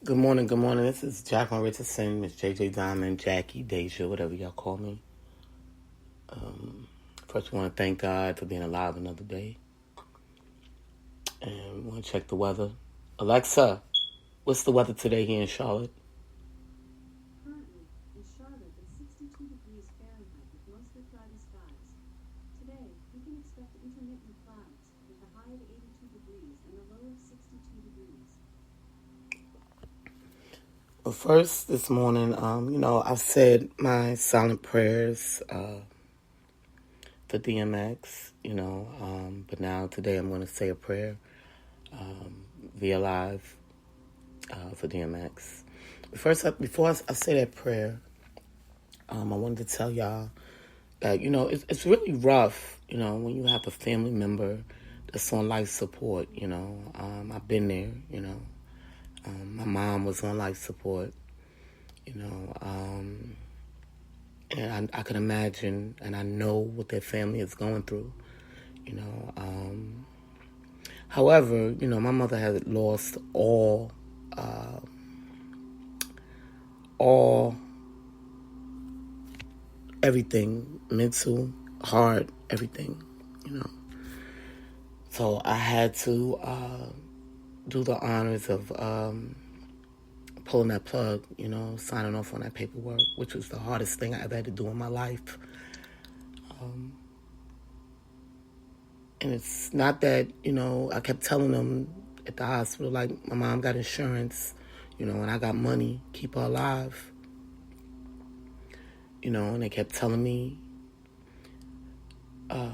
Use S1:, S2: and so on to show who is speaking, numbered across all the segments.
S1: Good morning, good morning. This is Jacqueline Richardson, Miss JJ Diamond, Jackie, Deja, whatever y'all call me. First, we want to thank God for being alive another day. And we want to check the weather. Alexa, what's the weather today here in Charlotte?
S2: Currently, in Charlotte, it's 62 degrees Fahrenheit with mostly cloudy skies. Today, we can expect intermittent clouds with a high of 82 degrees and a low of 62 degrees.
S1: Well, first, this morning, I've said my silent prayers for DMX, but now today I'm going to say a prayer via live for DMX. Before I say that prayer, I wanted to tell y'all that, it's really rough, when you have a family member that's on life support, I've been there, my mom was on life support, and I can imagine and I know what their family is going through, However, my mother had lost all everything, mental, heart, everything, So I had to do the honors of pulling that plug, signing off on that paperwork, which was the hardest thing I ever had to do in my life. And it's not that, I kept telling them at the hospital, like, my mom got insurance, and I got money, keep her alive. And they kept telling me, they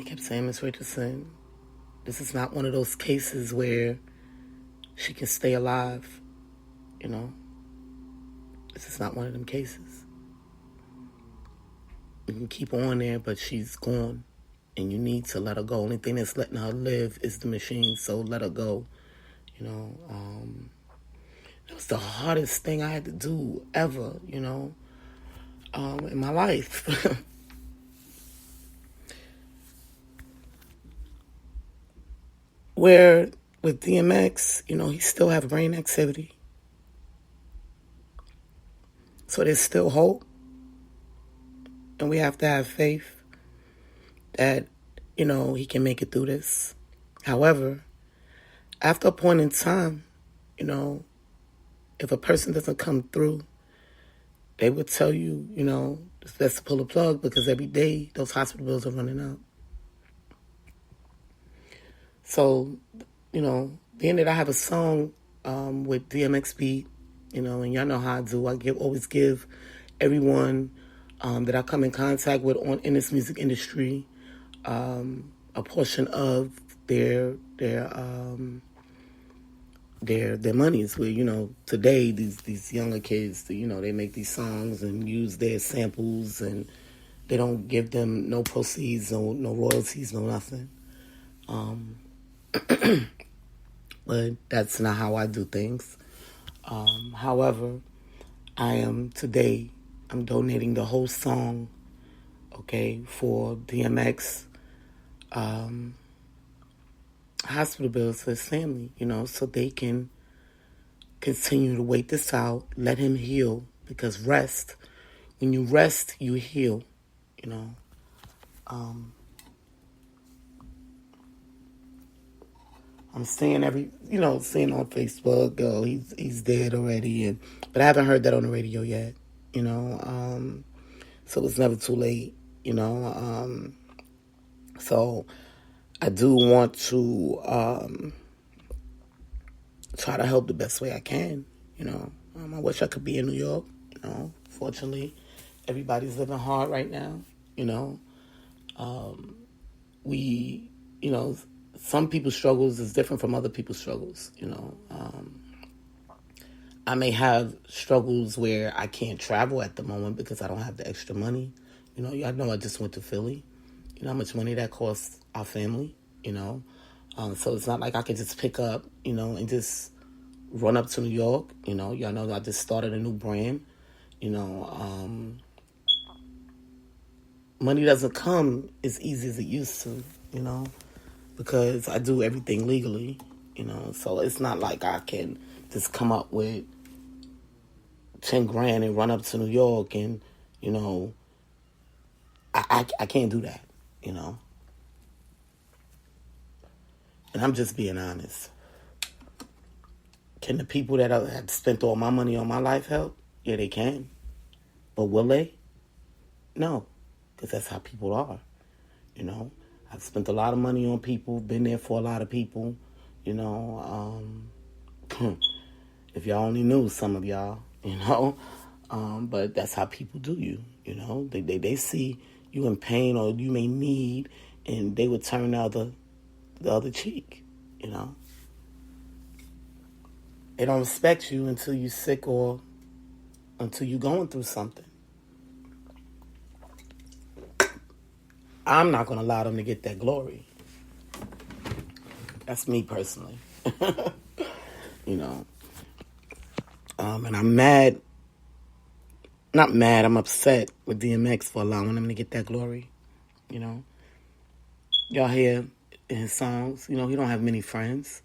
S1: kept saying, Miss Richardson, this is not one of those cases where she can stay alive, This is not one of them cases. You can keep her on there, but she's gone. And you need to let her go. Only thing that's letting her live is the machine, so let her go. It was the hardest thing I had to do ever, in my life. Where with DMX, he still have brain activity. So there's still hope. And we have to have faith that, he can make it through this. However, after a point in time, if a person doesn't come through, they would tell you, it's best to pull the plug because every day those hospital bills are running out. So, being that I have a song with DMX beat, and y'all know how I do. I always give everyone that I come in contact with in this music industry a portion of their monies. Where today these younger kids, they make these songs and use their samples, and they don't give them no proceeds, no royalties, no nothing. But that's not how I do things. However, I'm donating the whole song, okay, for DMX hospital bills for his family, so they can continue to wait this out, let him heal, because when you rest, you heal, I'm seeing seeing on Facebook, he's dead already, but I haven't heard that on the radio yet, so it's never too late, so I do want to try to help the best way I can, I wish I could be in New York, fortunately, everybody's living hard right now, we, some people's struggles is different from other people's struggles, I may have struggles where I can't travel at the moment because I don't have the extra money. Y'all know I just went to Philly. You know how much money that costs our family, So it's not like I can just pick up, and just run up to New York. Y'all know I just started a new brand. Money doesn't come as easy as it used to, because I do everything legally. So it's not like I can just come up with 10 grand and run up to New York and, I can't do that, And I'm just being honest. Can the people that have spent all my money on my life help? Yeah, they can. But will they? No, because that's how people are, I've spent a lot of money on people, been there for a lot of people, if y'all only knew, some of y'all, but that's how people do you, They see you in pain or you may need, and they would turn the other cheek, They don't respect you until you're sick or until you're going through something. I'm not going to allow them to get that glory. That's me personally. And I'm mad. Not mad, I'm upset with DMX for allowing him to get that glory. Y'all hear in his songs, he don't have many friends,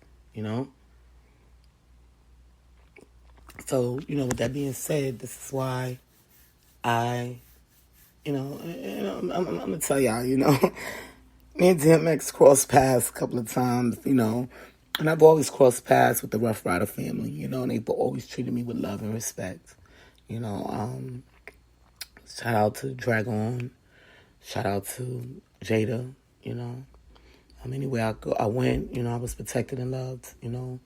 S1: So, with that being said, this is why I'm going to tell y'all, me and DMX crossed paths a couple of times, and I've always crossed paths with the Rough Rider family, and they've always treated me with love and respect, Shout out to Dragon, shout out to Jada, Anywhere I went, I was protected and loved, and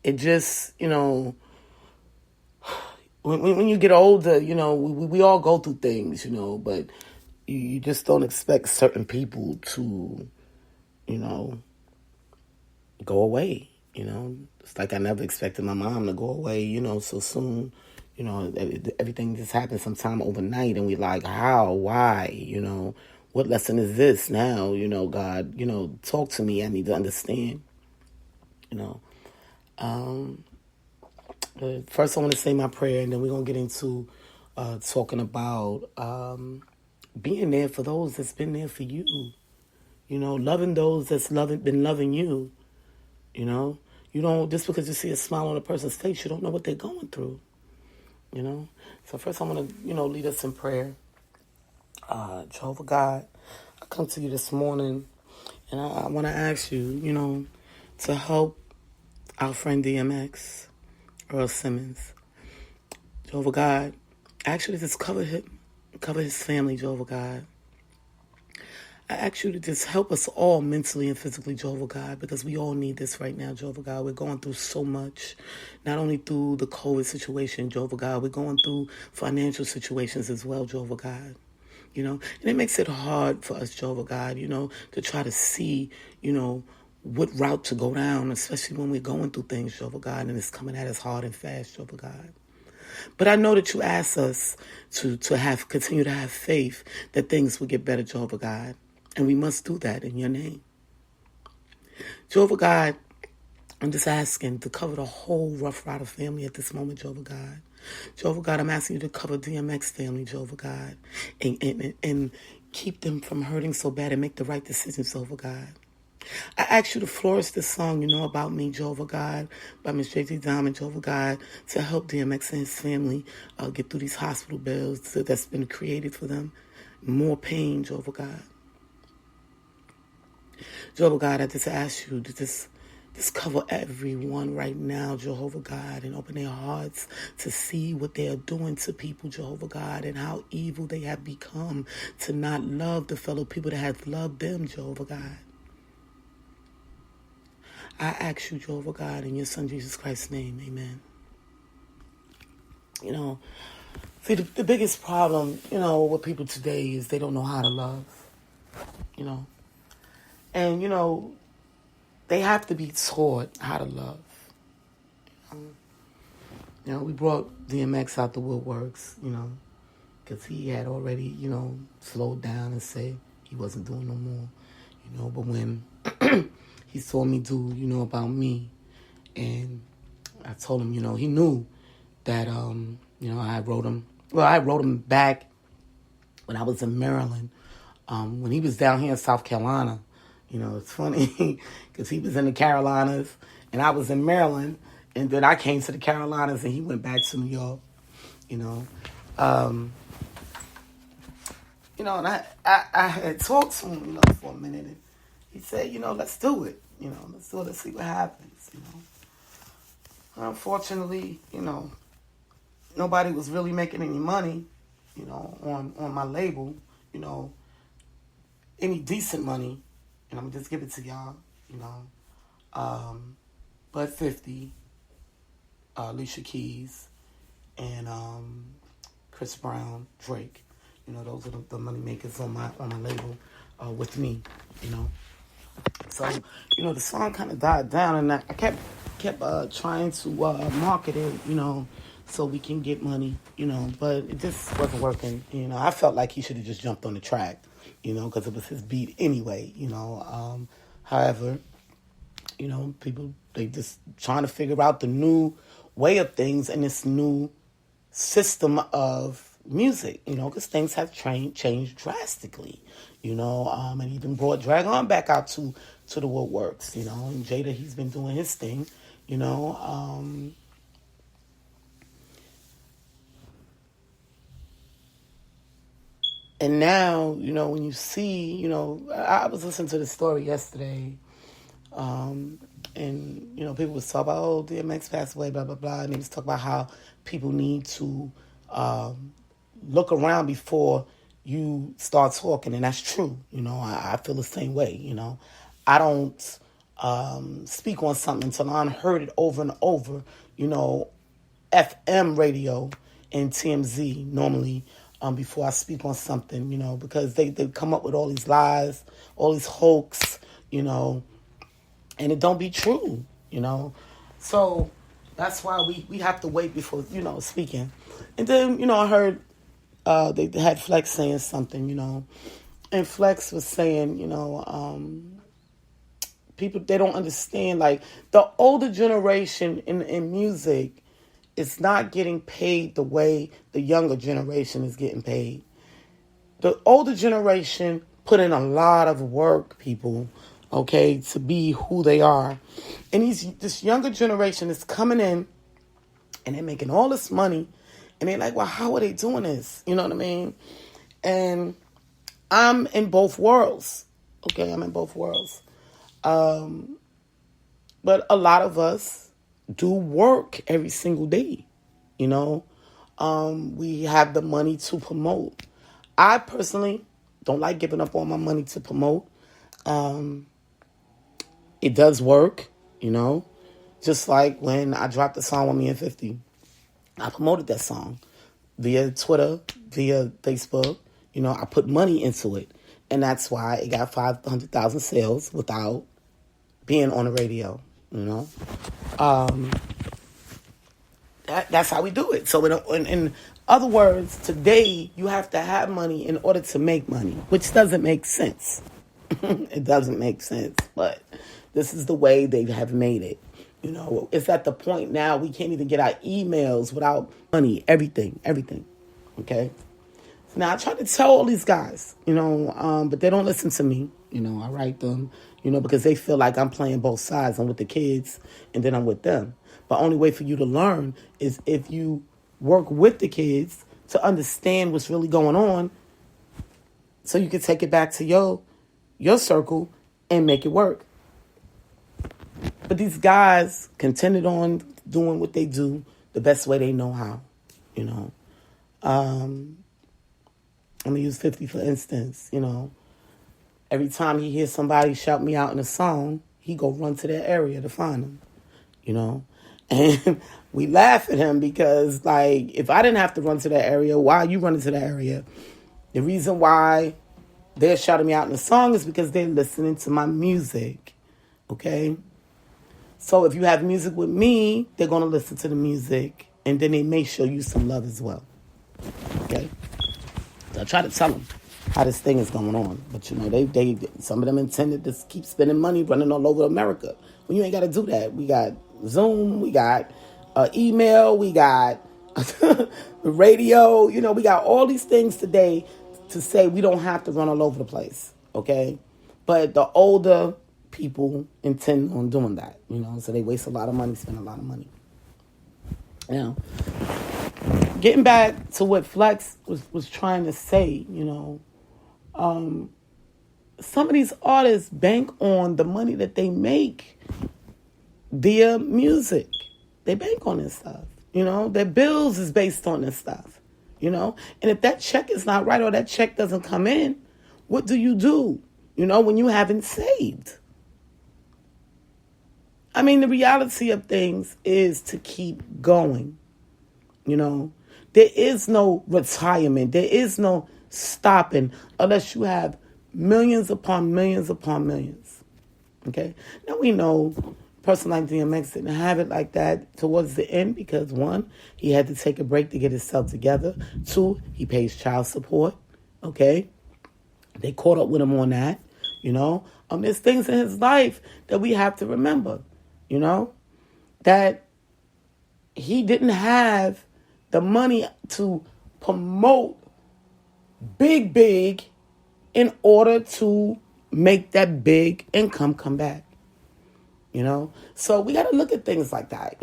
S1: it just, when you get older, we all go through things, but you just don't expect certain people to, go away, It's like I never expected my mom to go away, so soon, everything just happened sometime overnight, and we like, how, why, what lesson is this now, God, talk to me, I need to understand, First, I want to say my prayer, and then we're going to get into talking about being there for those that's been there for you. Loving those that's been loving you. You don't, just because you see a smile on a person's face, you don't know what they're going through. So first I want to, lead us in prayer. Jehovah God, I come to you this morning, and I want to ask you, to help our friend DMX, Earl Simmons. Jehovah God, I ask you to just cover his family, Jehovah God. I ask you to just help us all mentally and physically, Jehovah God, because we all need this right now, Jehovah God. We're going through so much, not only through the COVID situation, Jehovah God, we're going through financial situations as well, Jehovah God. And it makes it hard for us, Jehovah God, to try to see, what route to go down, especially when we're going through things, Jehovah God, and it's coming at us hard and fast, Jehovah God. But I know that you ask us to continue to have faith that things will get better, Jehovah God. And we must do that in your name. Jehovah God, I'm just asking to cover the whole Rough Rider family at this moment, Jehovah God. Jehovah God, I'm asking you to cover DMX family, Jehovah God, and keep them from hurting so bad and make the right decisions, Jehovah God. I ask you to flourish this song, About Me, Jehovah God, by Miss J.T. Diamond, Jehovah God, to help DMX and his family get through these hospital bills that's been created for them. More pain, Jehovah God. Jehovah God, I just ask you to just cover everyone right now, Jehovah God, and open their hearts to see what they are doing to people, Jehovah God, and how evil they have become to not love the fellow people that have loved them, Jehovah God. I ask you, Jehovah God, in your Son Jesus Christ's name, amen. See, the biggest problem, with people today is they don't know how to love, And, they have to be taught how to love. We brought DMX out the woodworks, because he had already, slowed down and said he wasn't doing no more, But when he saw me do, About Me, and I told him, he knew that, I wrote him back when I was in Maryland, when he was down here in South Carolina. It's funny because he was in the Carolinas and I was in Maryland, and then I came to the Carolinas and he went back to New York. You know, um, and I had talked to him, for a minute, and he said, let's do it. Let's do it. Let's see what happens. Unfortunately, nobody was really making any money, on my label, any decent money, and I'm gonna just give it to y'all, Bud 50, Alicia Keys, and Chris Brown, Drake. Those are the money makers on my label with me. So the song kind of died down, and I kept trying to market it, so we can get money, but it just wasn't working. I felt like he should have just jumped on the track, because it was his beat anyway. However, people, they just trying to figure out the new way of things and this new system of music, because things have changed drastically, and even brought Drag On back out to the woodworks, and Jada, he's been doing his thing, and now, when you see, I was listening to the story yesterday, and, people was talking about, oh, DMX passed away, blah, blah, blah, and they was talking about how people need to look around before you start talking, and that's true. I feel the same way. I don't speak on something until I heard it over and over. FM radio and TMZ normally before I speak on something. Because they come up with all these lies, all these hoax, and it don't be true. So that's why we have to wait before speaking. And then I heard. They had Flex saying something, and Flex was saying, people, they don't understand, like, the older generation in music is not getting paid the way the younger generation is getting paid. The older generation put in a lot of work, people, okay, to be who they are. And this younger generation is coming in, and they're making all this money, and they're like, well, how are they doing this? You know what I mean? And I'm in both worlds. Okay, I'm in both worlds. But a lot of us do work every single day. We have the money to promote. I personally don't like giving up all my money to promote. It does work, just like when I dropped the song with me and 50. I promoted that song via Twitter, via Facebook. I put money into it. And that's why it got 500,000 sales without being on the radio, That's how we do it. So in other words, today you have to have money in order to make money, which doesn't make sense. It doesn't make sense, but this is the way they have made it. It's at the point now we can't even get our emails without money, everything, okay? So now I try to tell all these guys, but they don't listen to me. I write them, because they feel like I'm playing both sides. I'm with the kids and then I'm with them. But only way for you to learn is if you work with the kids to understand what's really going on so you can take it back to your circle and make it work. But these guys continued on doing what they do the best way they know how, I'm going to use 50 for instance, Every time he hears somebody shout me out in a song, he go run to that area to find them, And we laugh at him because, like, if I didn't have to run to that area, why are you running to that area? The reason why they're shouting me out in a song is because they're listening to my music, okay? So if you have music with me, they're going to listen to the music, and then they may show you some love as well, okay? So I try to tell them how this thing is going on. But, they some of them intended to keep spending money running all over America. Well, you ain't got to do that. We got Zoom, we got email, we got the radio. We got all these things today to say we don't have to run all over the place, okay? But the older people intend on doing that, so they waste a lot of money, spend a lot of money. Now, getting back to what Flex was trying to say, some of these artists bank on the money that they make via music. They bank on this stuff. Their bills is based on this stuff. And if that check is not right or that check doesn't come in, what do you do? When you haven't saved. I mean, the reality of things is to keep going. There is no retirement. There is no stopping unless you have millions upon millions upon millions. Okay? Now we know a person like DMX didn't have it like that towards the end because, one, he had to take a break to get himself together. Two, he pays child support. Okay? They caught up with him on that. There's things in his life that we have to remember. That he didn't have the money to promote big in order to make that big income come back. So we got to look at things like that.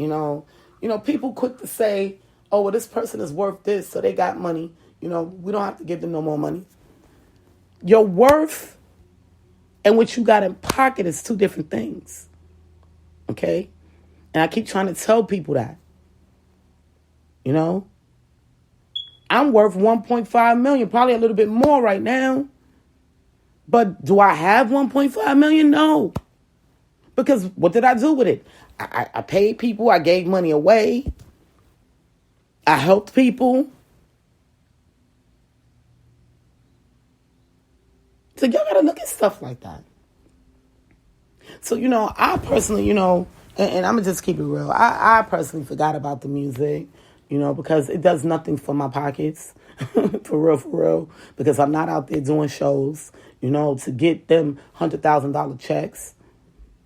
S1: People quick to say, oh, well, this person is worth this, so they got money. We don't have to give them no more money. Your worth and what you got in pocket is two different things. Okay? And I keep trying to tell people that. I'm worth 1.5 million, probably a little bit more right now. But do I have 1.5 million? No. Because what did I do with it? I paid people. I gave money away. I helped people. So y'all got to look at stuff like that. So, I personally, and I'm going to just keep it real. I personally forgot about the music, because it does nothing for my pockets. For real. Because I'm not out there doing shows, to get them $100,000 checks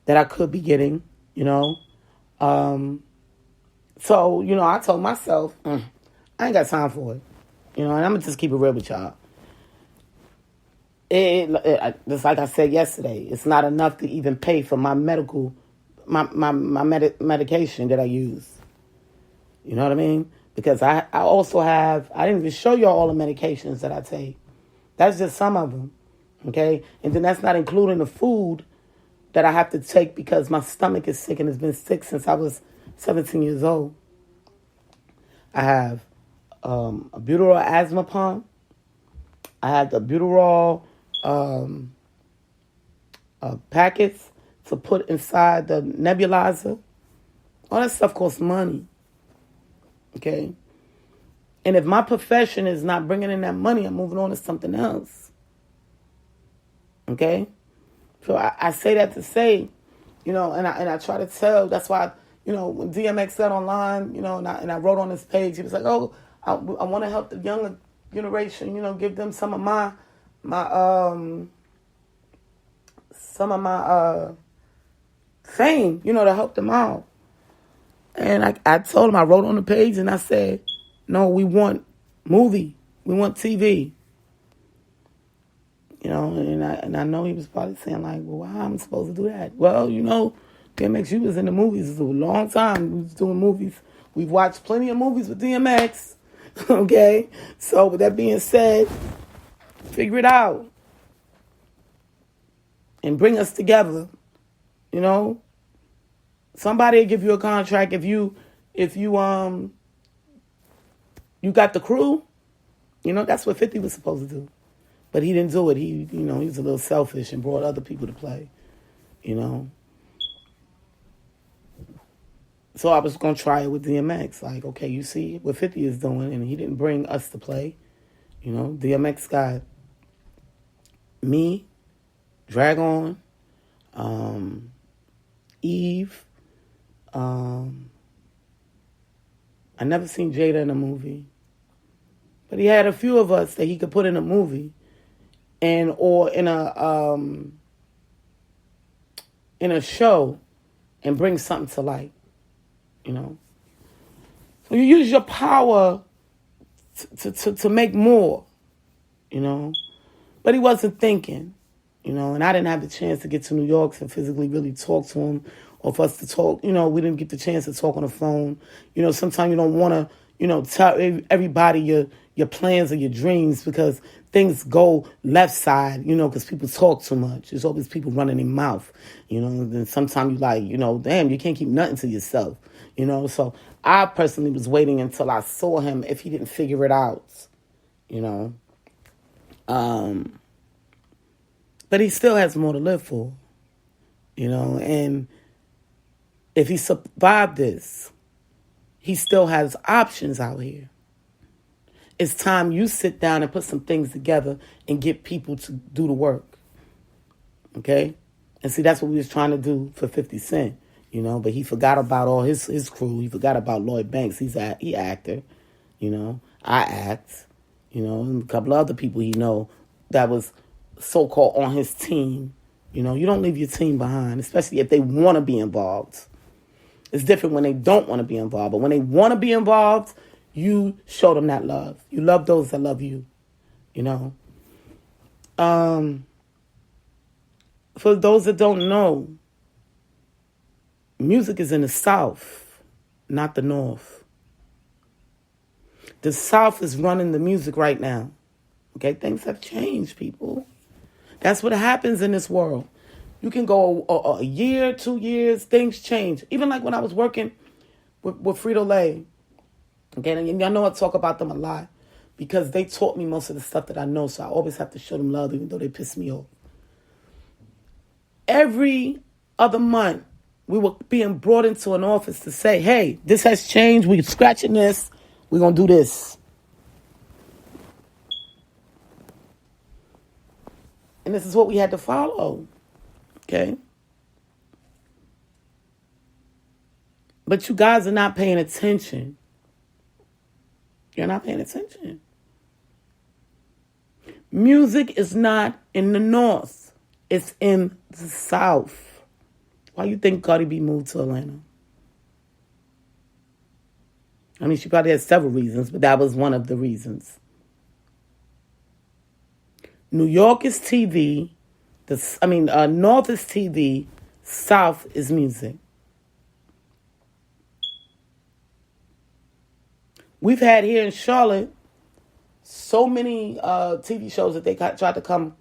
S1: that I could be getting, So, I told myself, I ain't got time for it. And I'm going to just keep it real with y'all. Just like I said yesterday, it's not enough to even pay for my medication that I use. You know what I mean? Because I also have, I didn't even show you all the medications that I take. That's just some of them. Okay? And then that's not including the food that I have to take because my stomach is sick and it's been sick since I was 17 years old. I have a butyral asthma pump. I have the butyral packets to put inside the nebulizer. All that stuff costs money. Okay? And if my profession is not bringing in that money, I'm moving on to something else. Okay? So I say that to say, and I try to tell, that's why, when DMX said online, and I wrote on his page, he was like, oh, I want to help the younger generation, give them some of my fame, to help them out. And I told him, I wrote on the page and I said, no, we want movie. We want TV. And I know he was probably saying like, well, how am I supposed to do that? Well, DMX, you was in the movies for a long time. We was doing movies. We've watched plenty of movies with DMX. Okay? So with that being said, figure it out. And bring us together. Somebody will give you a contract if you got the crew. That's what 50 was supposed to do. But he didn't do it. He was a little selfish and brought other people to play. So I was going to try it with DMX. Like, okay, you see what 50 is doing, and he didn't bring us to play. DMX got me, Dragon, Eve. I never seen Jada in a movie. But he had a few of us that he could put in a movie or in a show and bring something to light. So you use your power to make more. you know. But he wasn't thinking, you know, and I didn't have the chance to get to New York to physically really talk to him or for us to talk. You know, we didn't get the chance to talk on the phone. You know, sometimes you don't want to, you know, tell everybody your plans or your dreams because things go left side, you know, because people talk too much. There's always people running their mouth, you know, and then sometimes you like, you know, damn, you can't keep nothing to yourself, you know. So I personally was waiting until I saw him if he didn't figure it out, you know. But he still has more to live for, you know, and if he survived this, he still has options out here. It's time you sit down and put some things together and get people to do the work, okay? And see, that's what we was trying to do for 50 Cent, you know, but he forgot about all his crew. He forgot about Lloyd Banks. He actor, you know. I act, you know, and a couple of other people he know that was so-called on his team. You know, you don't leave your team behind, especially if they want to be involved. It's different when they don't want to be involved. But when they want to be involved, you show them that love. You love those that love you, you know. For those that don't know, music is in the South, not the North. The South is running the music right now. Okay, things have changed, people. That's what happens in this world. You can go a year, 2 years, things change. Even like when I was working with Frito-Lay. Okay, and y'all know I talk about them a lot because they taught me most of the stuff that I know, so I always have to show them love even though they piss me off. Every other month, we were being brought into an office to say, hey, this has changed, we're scratching this, we're going to do this. And this is what we had to follow, okay? But you guys are not paying attention. You're not paying attention. Music is not in the North. It's in the South. Why you think Cardi B moved to Atlanta? I mean, she probably had several reasons, but that was one of the reasons. New York is TV. North is TV. South is music. We've had here in Charlotte so many TV shows that they tried to come,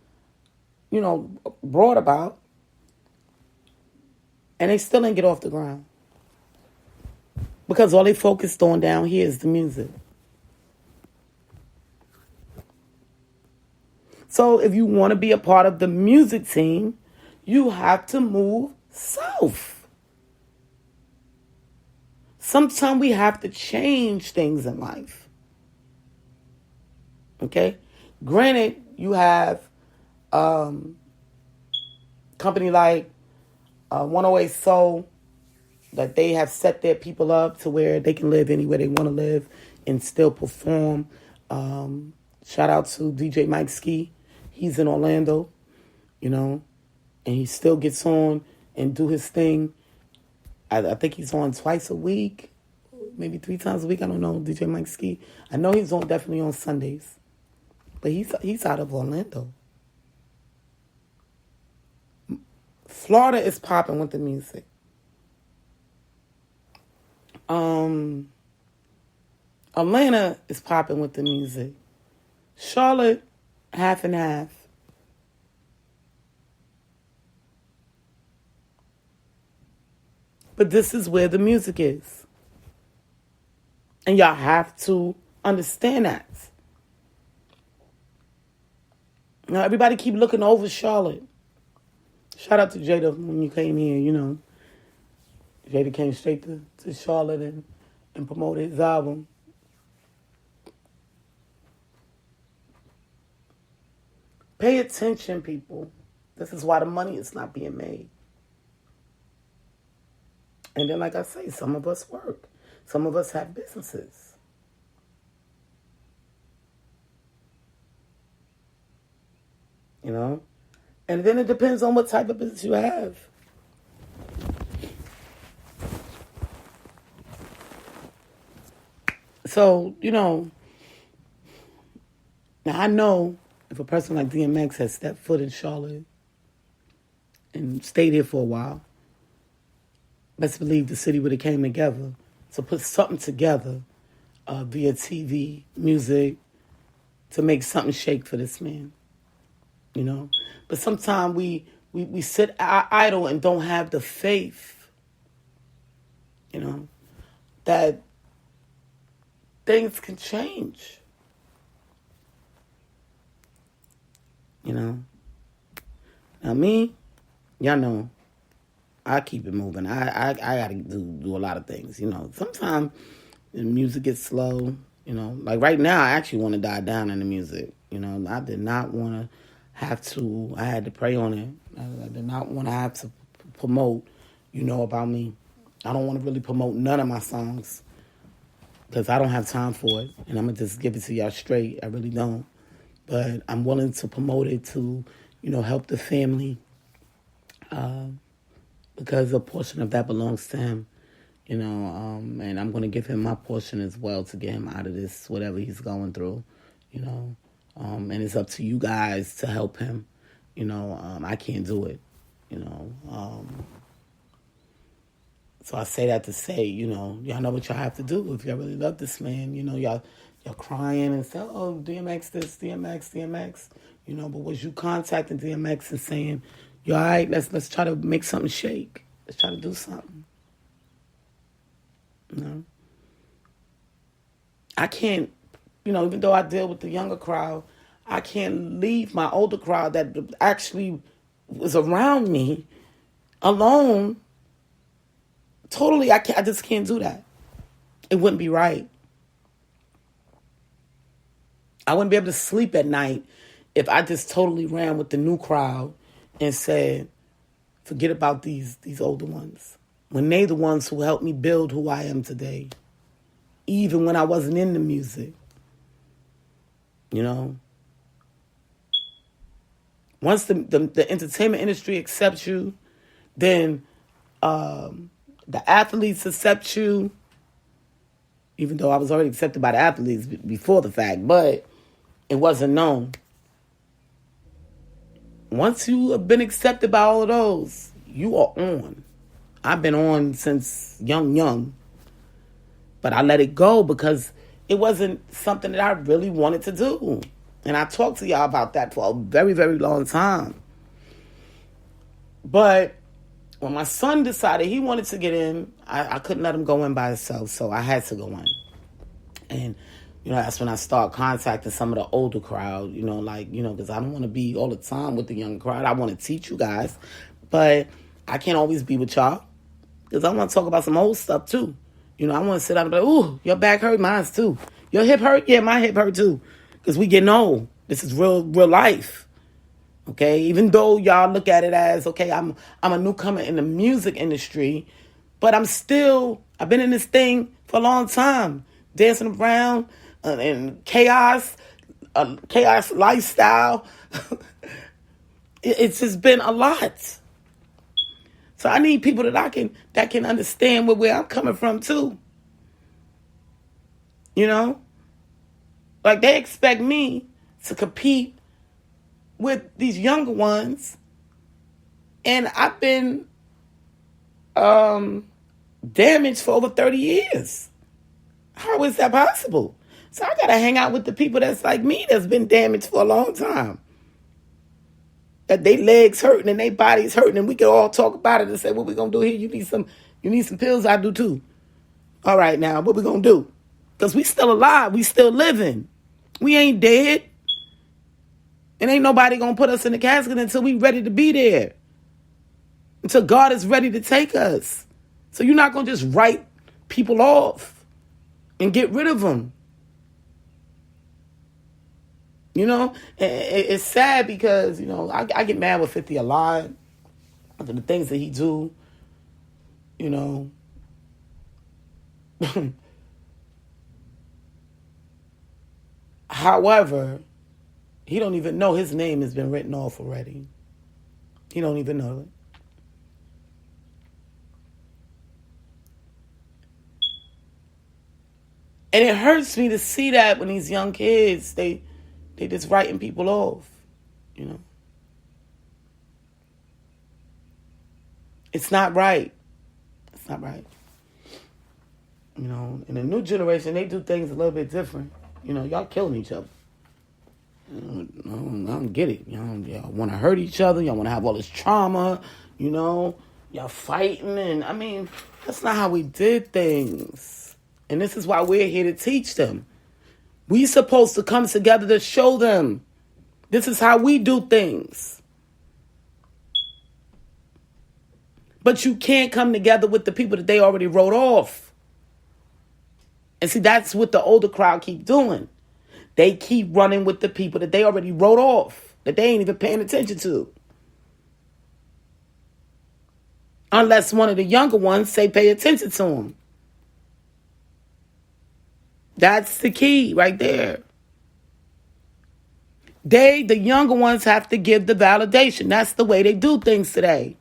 S1: you know, broad about, and they still didn't get off the ground because all they focused on down here is the music. So if you want to be a part of the music team, you have to move south. Sometimes we have to change things in life. Okay? Granted, you have company like 108 Soul that they have set their people up to where they can live anywhere they want to live and still perform. Shout out to DJ Mike Ski. He's in Orlando, you know, and he still gets on and do his thing. I think he's on twice a week, maybe 3 times a week. I don't know, DJ Mike Ski. I know he's on definitely on Sundays, but he's out of Orlando. Florida is popping with the music. Atlanta is popping with the music. Charlotte, half and half. But this is where the music is. And y'all have to understand that. Now, everybody keep looking over Charlotte. Shout out to Jada when you came here, you know. Jada came straight to Charlotte and promoted his album. Pay attention, people. This is why the money is not being made. And then, like I say, some of us work. Some of us have businesses. You know? And then it depends on what type of business you have. So, you know, now I know If a person like DMX has stepped foot in Charlotte and stayed here for a while, best believe the city would have came together to put something together via TV, music, to make something shake for this man, you know. But sometimes we sit idle and don't have the faith, you know, that things can change, you know. Now me, y'all know, I keep it moving. I gotta do a lot of things, you know. Sometimes the music gets slow, you know. Like right now, I actually want to die down in the music, you know. I did not want to have to. I had to pray on it. I did not want to have to promote, you know, about me. I don't want to really promote none of my songs because I don't have time for it, and I'm gonna just give it to y'all straight. I really don't, but I'm willing to promote it to, you know, help the family. Because a portion of that belongs to him, you know, and I'm going to give him my portion as well to get him out of this, whatever he's going through, you know, and it's up to you guys to help him, you know. I can't do it, you know. So I say that to say, you know, y'all know what y'all have to do if y'all really love this man, you know. Y'all crying and say, oh, DMX this, DMX, DMX, you know. But was you contacting DMX and saying, you all right, let's try to make something shake. Let's try to do something. You know? I can't, you know, even though I deal with the younger crowd, I can't leave my older crowd that actually was around me alone. Totally, I just can't do that. It wouldn't be right. I wouldn't be able to sleep at night if I just totally ran with the new crowd and said, forget about these older ones. When they the ones who helped me build who I am today. Even when I wasn't in the music. You know? Once the entertainment industry accepts you, then the athletes accept you. Even though I was already accepted by the athletes before the fact, but it wasn't known. Once you have been accepted by all of those, you are on. I've been on since young. But I let it go because it wasn't something that I really wanted to do. And I talked to y'all about that for a very, very long time. But when my son decided he wanted to get in, I couldn't let him go in by himself, so I had to go in. And you know, that's when I start contacting some of the older crowd, you know, like, you know, because I don't want to be all the time with the young crowd. I want to teach you guys, but I can't always be with y'all because I want to talk about some old stuff too. You know, I want to sit down and be like, ooh, your back hurt, mine's too. Your hip hurt? Yeah, my hip hurt too. Because we getting old. This is real life. Okay? Even though y'all look at it as, okay, I'm a newcomer in the music industry, but I've been in this thing for a long time. Dancing around and chaos lifestyle. It's just been a lot. So I need people that can understand where I'm coming from too. You know? Like they expect me to compete with these younger ones. And I've been damaged for over 30 years. How is that possible? So I got to hang out with the people that's like me that's been damaged for a long time. That they legs hurting and they bodies hurting, and we can all talk about it and say, what we going to do here? You need some pills? I do too. All right, now, what we going to do? Because we still alive. We still living. We ain't dead. And ain't nobody going to put us in the casket until we ready to be there. Until God is ready to take us. So you're not going to just write people off and get rid of them. You know, it's sad because, you know, I get mad with 50 a lot for the things that he do, you know. However, he don't even know his name has been written off already. He don't even know it. And it hurts me to see that when these young kids, they They just writing people off, you know. It's not right. It's not right. You know, in the new generation, they do things a little bit different. You know, y'all killing each other. I don't get it. Y'all want to hurt each other. Y'all want to have all this trauma. You know, y'all fighting. And, I mean, that's not how we did things. And this is why we're here to teach them. We supposed to come together to show them. This is how we do things. But you can't come together with the people that they already wrote off. And see, that's what the older crowd keep doing. They keep running with the people that they already wrote off, that they ain't even paying attention to. Unless one of the younger ones say pay attention to them. That's the key right there. The younger ones, have to give the validation. That's the way they do things today.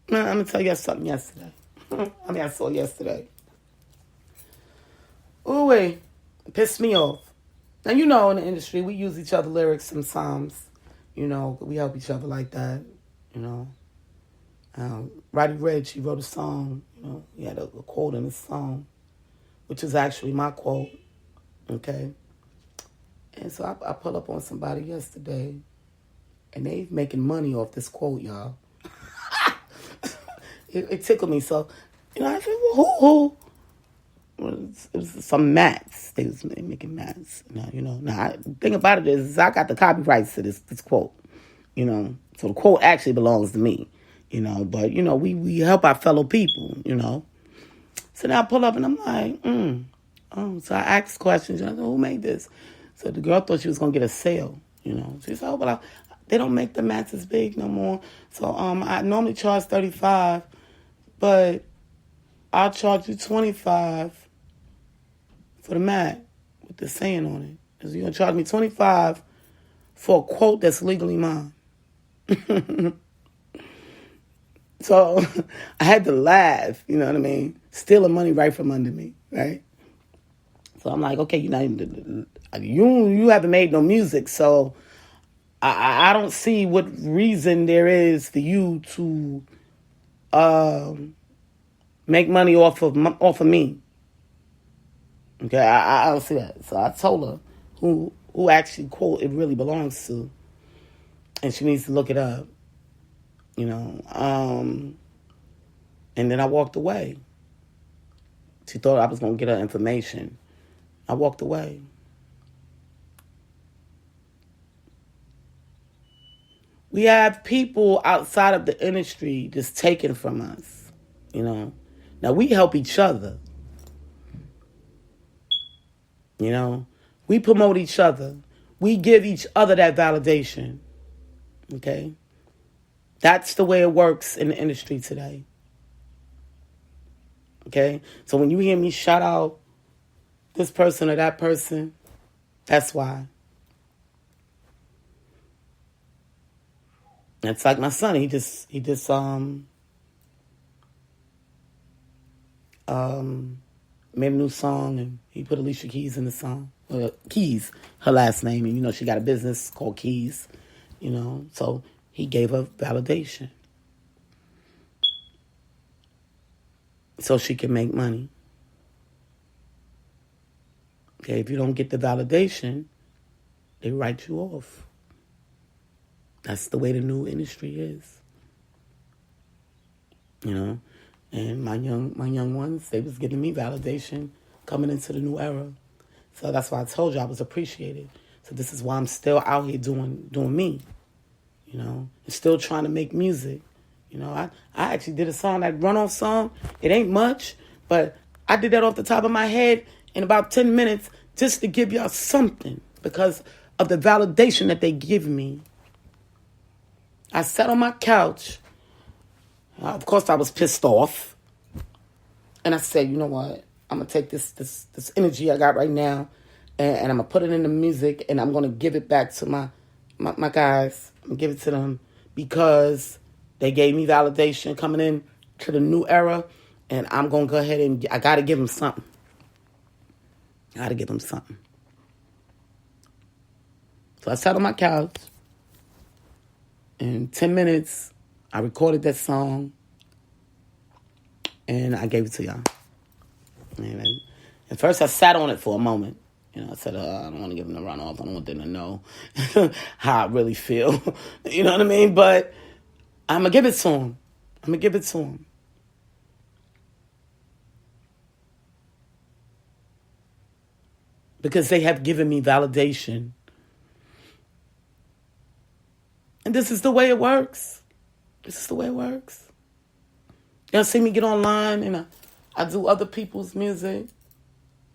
S1: I'm going to tell you something yesterday. I saw yesterday. Ooh, wait. It pissed me off. Now, you know, in the industry, we use each other lyrics sometimes. You know, we help each other like that. You know. Roddy Ricch, he wrote a song. You know, he had a quote in his song, which is actually my quote. Okay. And so I pulled up on somebody yesterday, and they making money off this quote, y'all. It tickled me. So, you know, I said, well, who? Well, it was some mats. They was making mats. Now, the thing about it is I got the copyrights to this quote, you know. So the quote actually belongs to me, you know. But, you know, we help our fellow people, you know. So now I pull up and I'm like, Oh, so I asked questions. I said, who made this? So the girl thought she was going to get a sale, you know. She said, but they don't make the mats as big no more. So I normally charge $35, but I'll charge you $25 for the mat with the saying on it. So you're going to charge me $25 for a quote that's legally mine. So I had to laugh, you know what I mean? Stealing money right from under me, right? So I'm like, okay, you haven't made no music, so I don't see what reason there is for you to make money off of me. Okay, I don't see that. So I told her who actually quote it really belongs to, and she needs to look it up. You know, and then I walked away. She thought I was gonna get her information. I walked away. We have people outside of the industry just taking from us, you know. Now, we help each other, you know. We promote each other. We give each other that validation, okay? That's the way it works in the industry today, okay? So when you hear me shout out this person or that person, that's why. It's like my son. He just made a new song, and he put Alicia Keys in the song. Keys, her last name, and you know she got a business called Keys. You know, so he gave her validation so she can make money. Okay, if you don't get the validation, they write you off. That's the way the new industry is. You know, and my young ones, they was giving me validation coming into the new era. So that's why I told you I was appreciated. So this is why I'm still out here doing me. You know, and still trying to make music. You know, I actually did a song, that runoff song. It ain't much, but I did that off the top of my head in about 10 minutes just to give y'all something because of the validation that they give me. I sat on my couch. Of course, I was pissed off. And I said, you know what? I'm going to take this energy I got right now and I'm going to put it in the music and I'm going to give it back to my guys. I'm going to give it to them because they gave me validation coming in to the new era. And I'm going to go ahead I got to give them something. I got to give them something. So I sat on my couch. In 10 minutes, I recorded that song. And I gave it to y'all. And at first, I sat on it for a moment. I said, I don't want to give them the runoff. I don't want them to know how I really feel. You know what I mean? But I'm going to give it to them. I'm going to give it to them. Because they have given me validation. And this is the way it works. This is the way it works. Y'all see me get online and I do other people's music,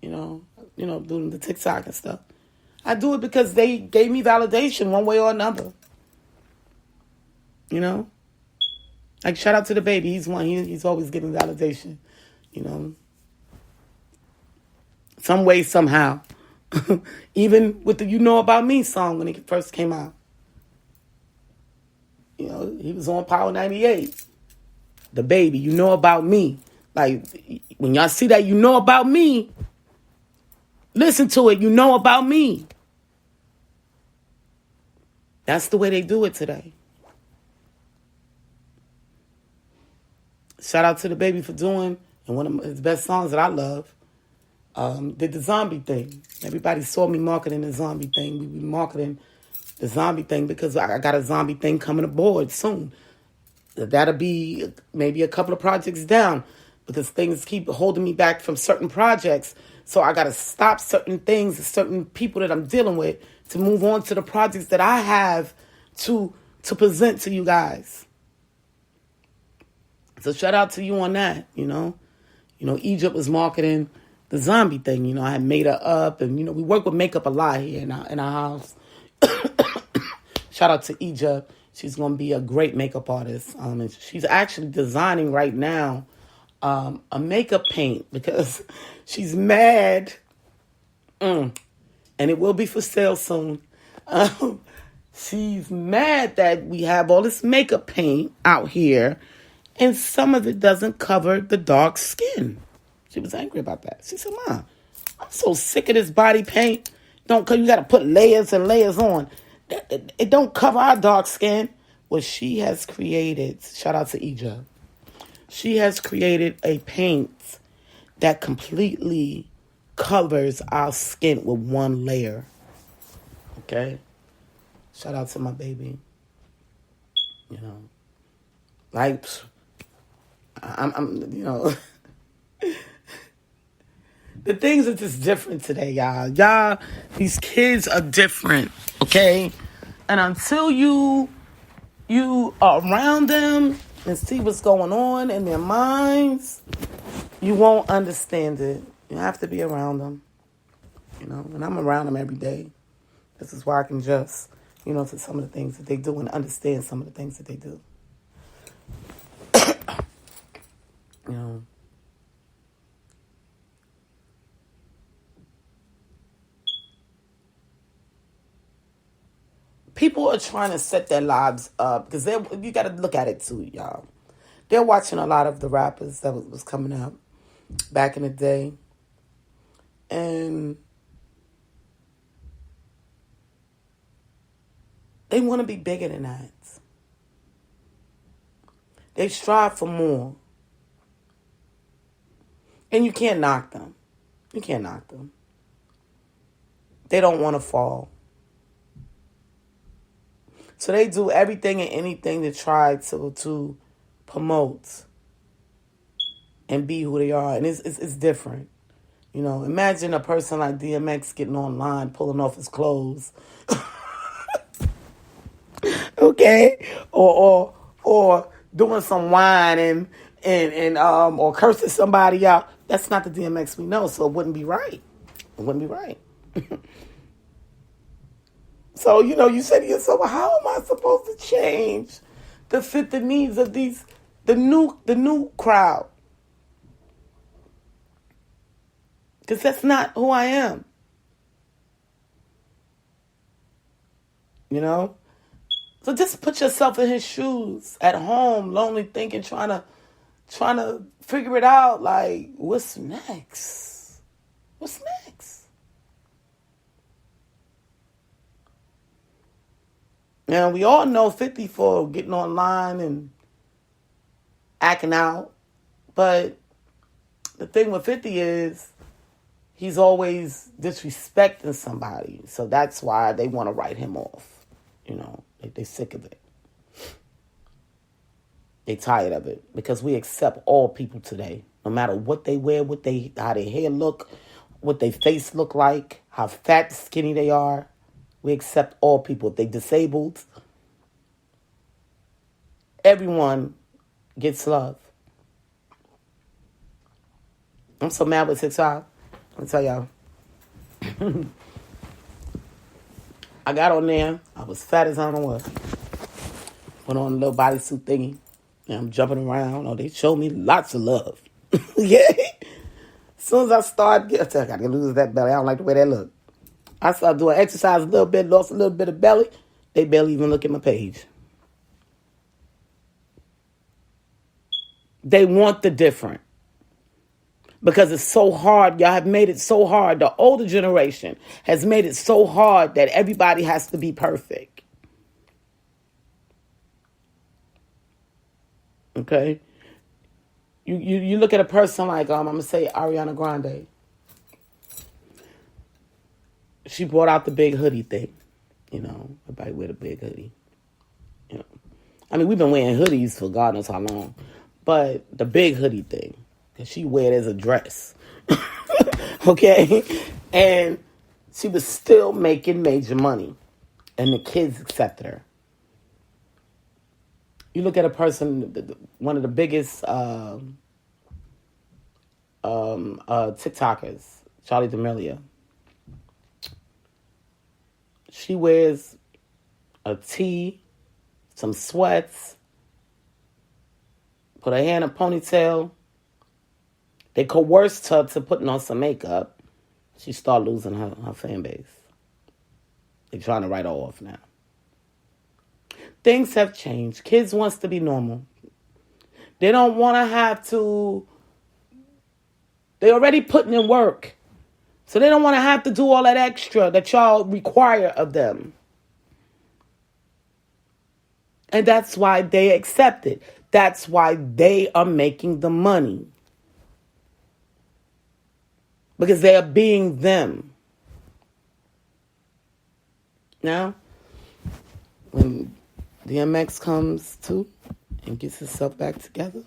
S1: doing the TikTok and stuff. I do it because they gave me validation one way or another. Like shout out to the baby. He's one. He's always giving validation. Some way, somehow. Even with the "You Know About Me" song when it first came out. He was on Power 98. The baby, "You Know About Me." Like, when y'all see that "You Know About Me," listen to it. You know about me. That's the way they do it today. Shout out to the baby for doing, and one of his best songs that I love, did the zombie thing. Everybody saw me marketing the zombie thing. We be marketing the zombie thing because I got a zombie thing coming aboard soon. That'll be maybe a couple of projects down because things keep holding me back from certain projects. So I got to stop certain things and certain people that I'm dealing with to move on to the projects that I have to present to you guys. So shout out to you on that, Egypt was marketing the zombie thing. I had made her up and, we work with makeup a lot here in our house. Shout out to Egypt. She's going to be a great makeup artist. And she's actually designing right now a makeup paint because she's mad. And it will be for sale soon. She's mad that we have all this makeup paint out here and some of it doesn't cover the dark skin. She was angry about that. She said, "Mom, I'm so sick of this body paint. You got to put layers and layers on. It don't cover our dark skin." Well, she has created, shout out to Egypt, she has created a paint that completely covers our skin with one layer. Okay? Shout out to my baby. Like, I'm the things are just different today, y'all. Y'all, these kids are different, okay? And until you are around them and see what's going on in their minds, you won't understand it. You have to be around them, and I'm around them every day. This is why I can just, to some of the things that they do and understand some of the things that they do. People are trying to set their lives up because you got to look at it too, y'all. They're watching a lot of the rappers that was coming up back in the day. And they want to be bigger than that. They strive for more. And you can't knock them. You can't knock them. They don't want to fall. So they do everything and anything to try to promote and be who they are. And it's different. Imagine a person like DMX getting online, pulling off his clothes. Okay? Or doing some whining and or cursing somebody out. That's not the DMX we know, so it wouldn't be right. It wouldn't be right. So, you say to yourself, well, how am I supposed to change to fit the needs of the new crowd? Because that's not who I am. So just put yourself in his shoes at home, lonely, thinking, trying to figure it out. Like, what's next? What's next? Now, we all know 50 for getting online and acting out. But the thing with 50 is he's always disrespecting somebody. So that's why they want to write him off. You know, they're sick of it. They tired of it. Because we accept all people today. No matter what they wear, how their hair look, what their face look like, how fat, skinny they are. We accept all people. If they disabled, everyone gets love. I'm so mad with TikTok. I'll tell y'all. I got on there. I was fat as I don't know what. Put on a little bodysuit thingy. And I'm jumping around. Oh, they showed me lots of love. Yeah. As soon as I start, I got to lose that belly. I don't like the way that look. I started doing exercise a little bit, lost a little bit of belly. They barely even look at my page. They want the different. Because it's so hard. Y'all have made it so hard. The older generation has made it so hard that everybody has to be perfect. Okay? You look at a person like, I'm going to say Ariana Grande. She brought out the big hoodie thing. You know, everybody wear the big hoodie. You know, I mean, we've been wearing hoodies for God knows how long. But the big hoodie thing. Because she wear it as a dress. Okay? And she was still making major money. And the kids accepted her. You look at a person, one of the biggest TikTokers, Charlie D'Amelio. She wears a tee, some sweats, put her hair in a ponytail. They coerced her to putting on some makeup. She started losing her fan base. They're trying to write her off now. Things have changed. Kids wants to be normal. They don't want to have to... They already putting in work. So they don't want to have to do all that extra that y'all require of them. And that's why they accept it. That's why they are making the money. Because they are being them. Now, when DMX comes to and gets himself back together,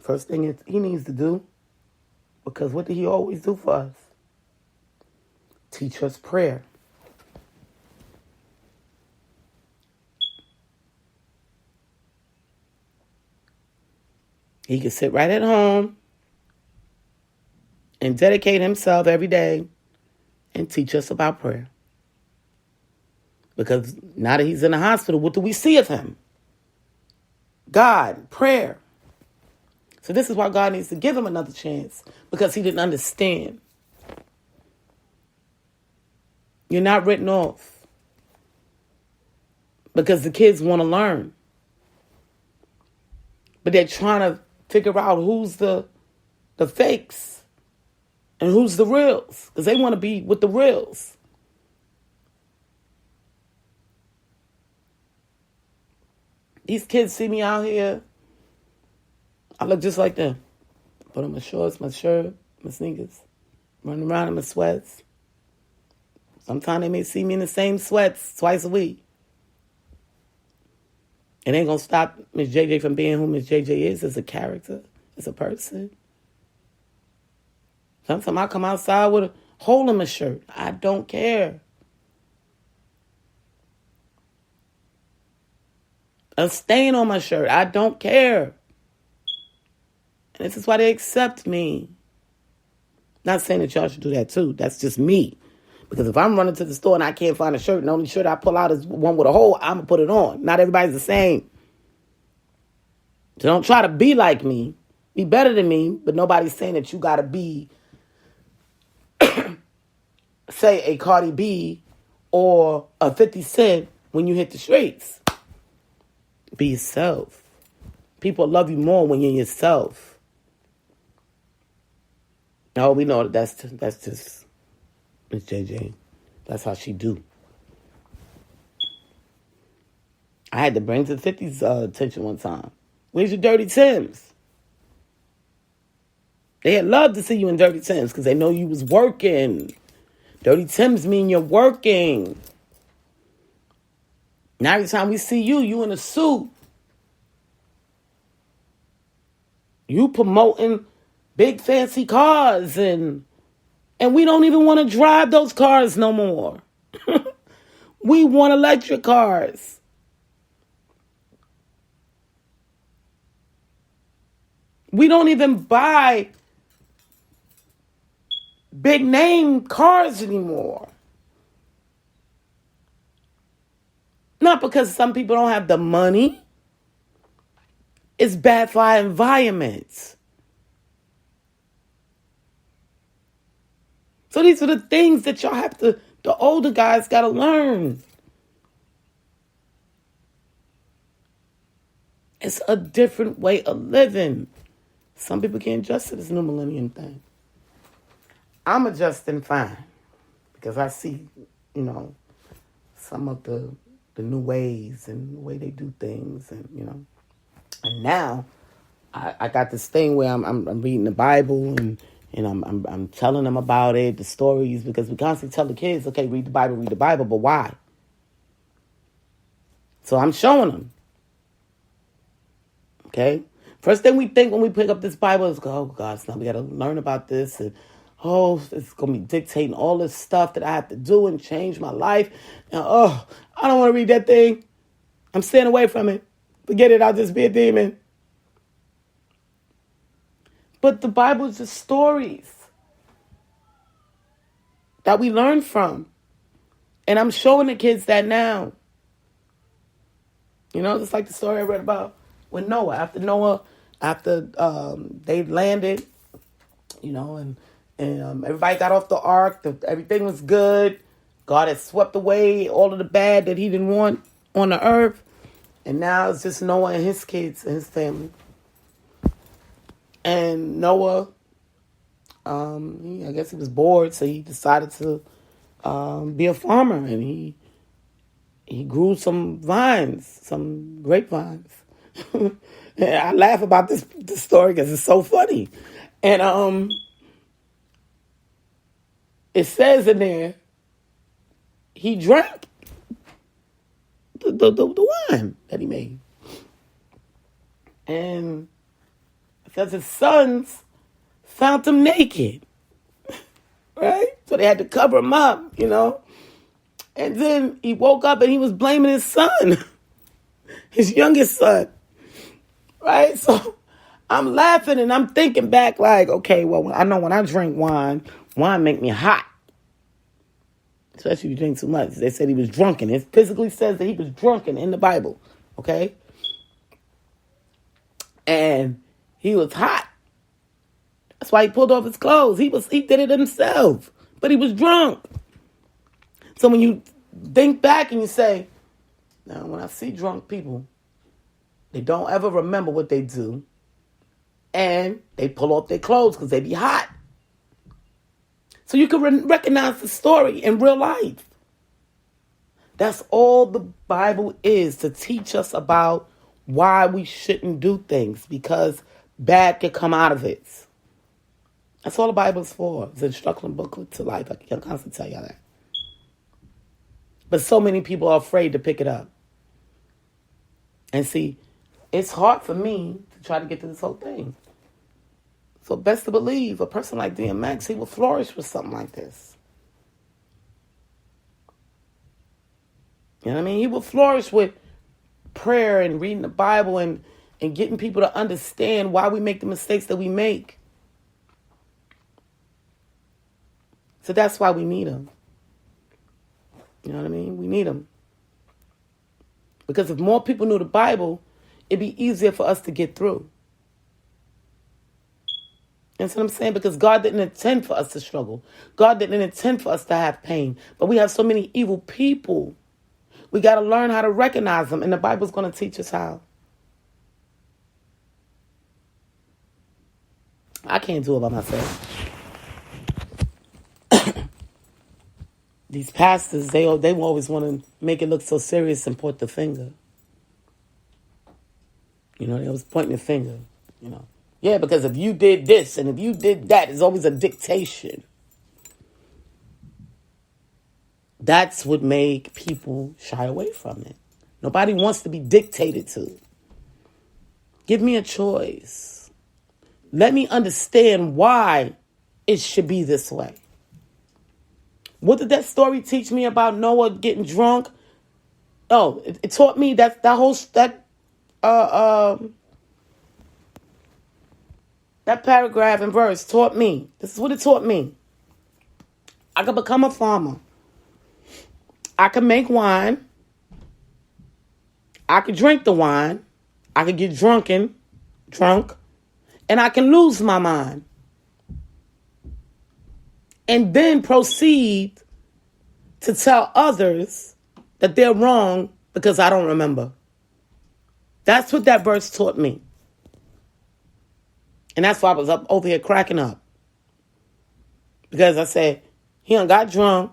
S1: first thing he needs to do, because what did he always do for us? Teach us prayer. He could sit right at home and dedicate himself every day and teach us about prayer. Because now that he's in the hospital, what do we see of him? God, prayer. So this is why God needs to give him another chance, because he didn't understand. You're not written off. Because the kids want to learn. But they're trying to figure out who's the fakes and who's the reals. Because they want to be with the reals. These kids see me out here. I look just like them. Put on my shorts, my shirt, my sneakers. Running around in my sweats. Sometimes they may see me in the same sweats twice a week. It ain't going to stop Miss JJ from being who Miss JJ is as a character, as a person. Sometimes I come outside with a hole in my shirt. I don't care. A stain on my shirt. I don't care. And this is why they accept me. Not saying that y'all should do that too. That's just me. Because if I'm running to the store and I can't find a shirt and the only shirt I pull out is one with a hole, I'm going to put it on. Not everybody's the same. So don't try to be like me. Be better than me. But nobody's saying that you got to be, say, a Cardi B or a 50 Cent when you hit the streets. Be yourself. People love you more when you're yourself. No, we know that's just Miss JJ. That's how she do. I had to bring to 50's attention one time. Where's your Dirty Tims? They had loved to see you in Dirty Tims because they know you was working. Dirty Tims mean you're working. Now every time we see you, you in a suit. You promoting big fancy cars and we don't even want to drive those cars no more. We want electric cars. We don't even buy big name cars anymore. Not because some people don't have the money. It's bad for our environment. So these are the things that y'all have to, the older guys got to learn. It's a different way of living. Some people can't adjust to this new millennium thing. I'm adjusting fine because I see, some of the new ways and the way they do things, and and now I got this thing where I'm reading the Bible and I'm telling them about it, the stories, because we constantly tell the kids, okay, read the Bible, but why? So I'm showing them. Okay? First thing we think when we pick up this Bible is, oh, God, now we got to learn about this. And, it's going to be dictating all this stuff that I have to do and change my life. And, I don't want to read that thing. I'm staying away from it. Forget it. I'll just be a demon. But the Bible is just stories that we learn from. And I'm showing the kids that now. Just like the story I read about with Noah. After they landed, and everybody got off the ark. Everything was good. God had swept away all of the bad that he didn't want on the earth. And now it's just Noah and his kids and his family. And Noah, I guess he was bored, so he decided to be a farmer. And he grew some vines, some grapevines. And I laugh about this story because it's so funny. And it says in there, he drank the wine that he made. And it says his sons found him naked. Right? So they had to cover him up, And then he woke up and he was blaming his son, his youngest son. Right? So I'm laughing and I'm thinking back like, okay, well, I know when I drink wine make me hot. Especially if you drink too much. They said he was drunken. It physically says that he was drunken in the Bible. Okay? And he was hot. That's why he pulled off his clothes. He did it himself. But he was drunk. So when you think back and you say, now when I see drunk people, they don't ever remember what they do. And they pull off their clothes because they be hot. So you can recognize the story in real life. That's all the Bible is, to teach us about why we shouldn't do things, because bad can come out of it. That's all the Bible's for. It's an instructional booklet to life. I can constantly tell y'all that. But so many people are afraid to pick it up. And see, it's hard for me to try to get to this whole thing. So best to believe a person like DMX, he will flourish with something like this. You know what I mean? He will flourish with prayer and reading the Bible and getting people to understand why we make the mistakes that we make. So that's why we need him. You know what I mean? We need him. Because if more people knew the Bible, it'd be easier for us to get through. That's what I'm saying? Because God didn't intend for us to struggle. God didn't intend for us to have pain. But we have so many evil people. We got to learn how to recognize them. And the Bible's going to teach us how. I can't do it by myself. these pastors, they always want to make it look so serious and point the finger. You know, they always pointing the finger, you know. Yeah, because if you did this and if you did that, it's always a dictation. That's what make people shy away from it. Nobody wants to be dictated to. Give me a choice. Let me understand why it should be this way. What did that story teach me about Noah getting drunk? Oh, it taught me that paragraph and verse taught me. This is what it taught me. I could become a farmer. I could make wine. I could drink the wine. I could get drunk, and I can lose my mind. And then proceed to tell others that they're wrong because I don't remember. That's what that verse taught me. And that's why I was up over here cracking up. Because I said, he done got drunk.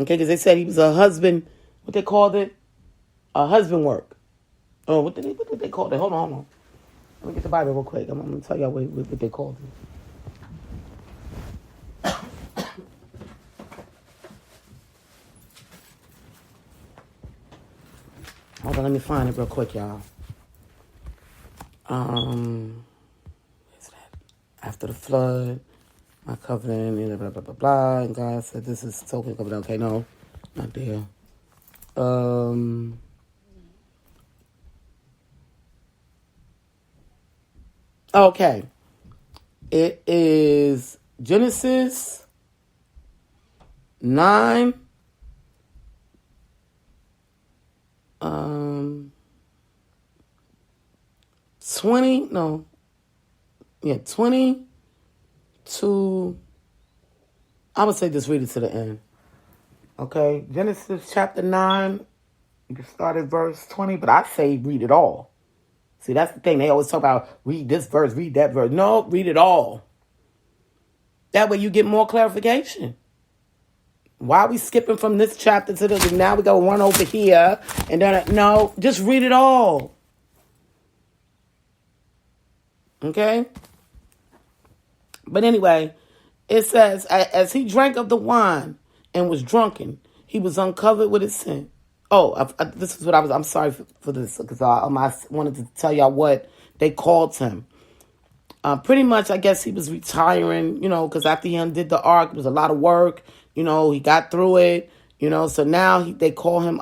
S1: Okay, because they said he was a husband, what they called it? A husband work. Oh, what did they call it? Hold on. Let me get the Bible real quick. I'm going to tell y'all what they called it. Hold on, let me find it real quick, y'all. Where's that? After the flood, my covenant, blah, blah, blah, blah. And God said, this is token covenant. Okay, no, not there. Okay. It is Genesis 9. 20 to, I'm going to say just read it to the end. Okay, Genesis chapter 9, you can start at verse 20, but I say read it all. See, that's the thing. They always talk about read this verse, read that verse. No, read it all. That way you get more clarification. Why are we skipping from this chapter to the, now we go one over here, and then, no, just read it all. Okay? But anyway, it says, as he drank of the wine and was drunken, he was uncovered with his sin. Oh, this is what I'm sorry for this, because I wanted to tell y'all what they called him. Pretty much, I guess he was retiring, because after he undid the ark, it was a lot of work. He got through it, so now they called him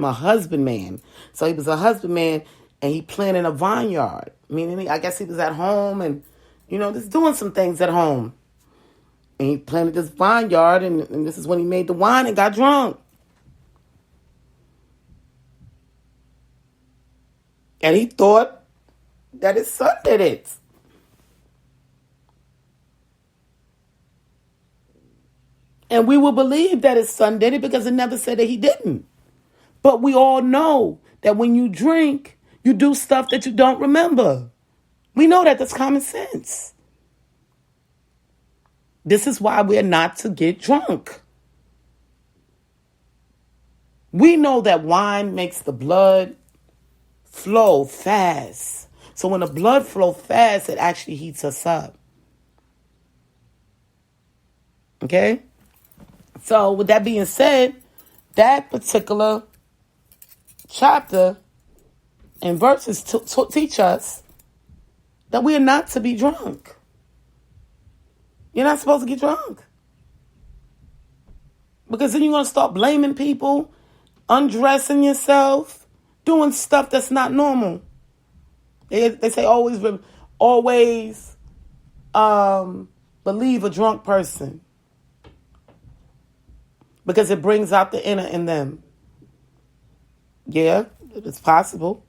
S1: a husbandman. So he was a husbandman, and he planted a vineyard. Meaning, I guess he was at home and, just doing some things at home. And he planted this vineyard, and this is when he made the wine and got drunk. And he thought that his son did it. And we will believe that his son did it because it never said that he didn't. But we all know that when you drink, you do stuff that you don't remember. We know that. That's common sense. This is why we're not to get drunk. We know that wine makes the blood flow fast. So when the blood flows fast, it actually heats us up. Okay? So with that being said, that particular chapter and verses teach us that we are not to be drunk. You're not supposed to get drunk. Because then you're going to start blaming people, undressing yourself, doing stuff that's not normal. They say always believe a drunk person. Because it brings out the inner in them. Yeah, it's possible.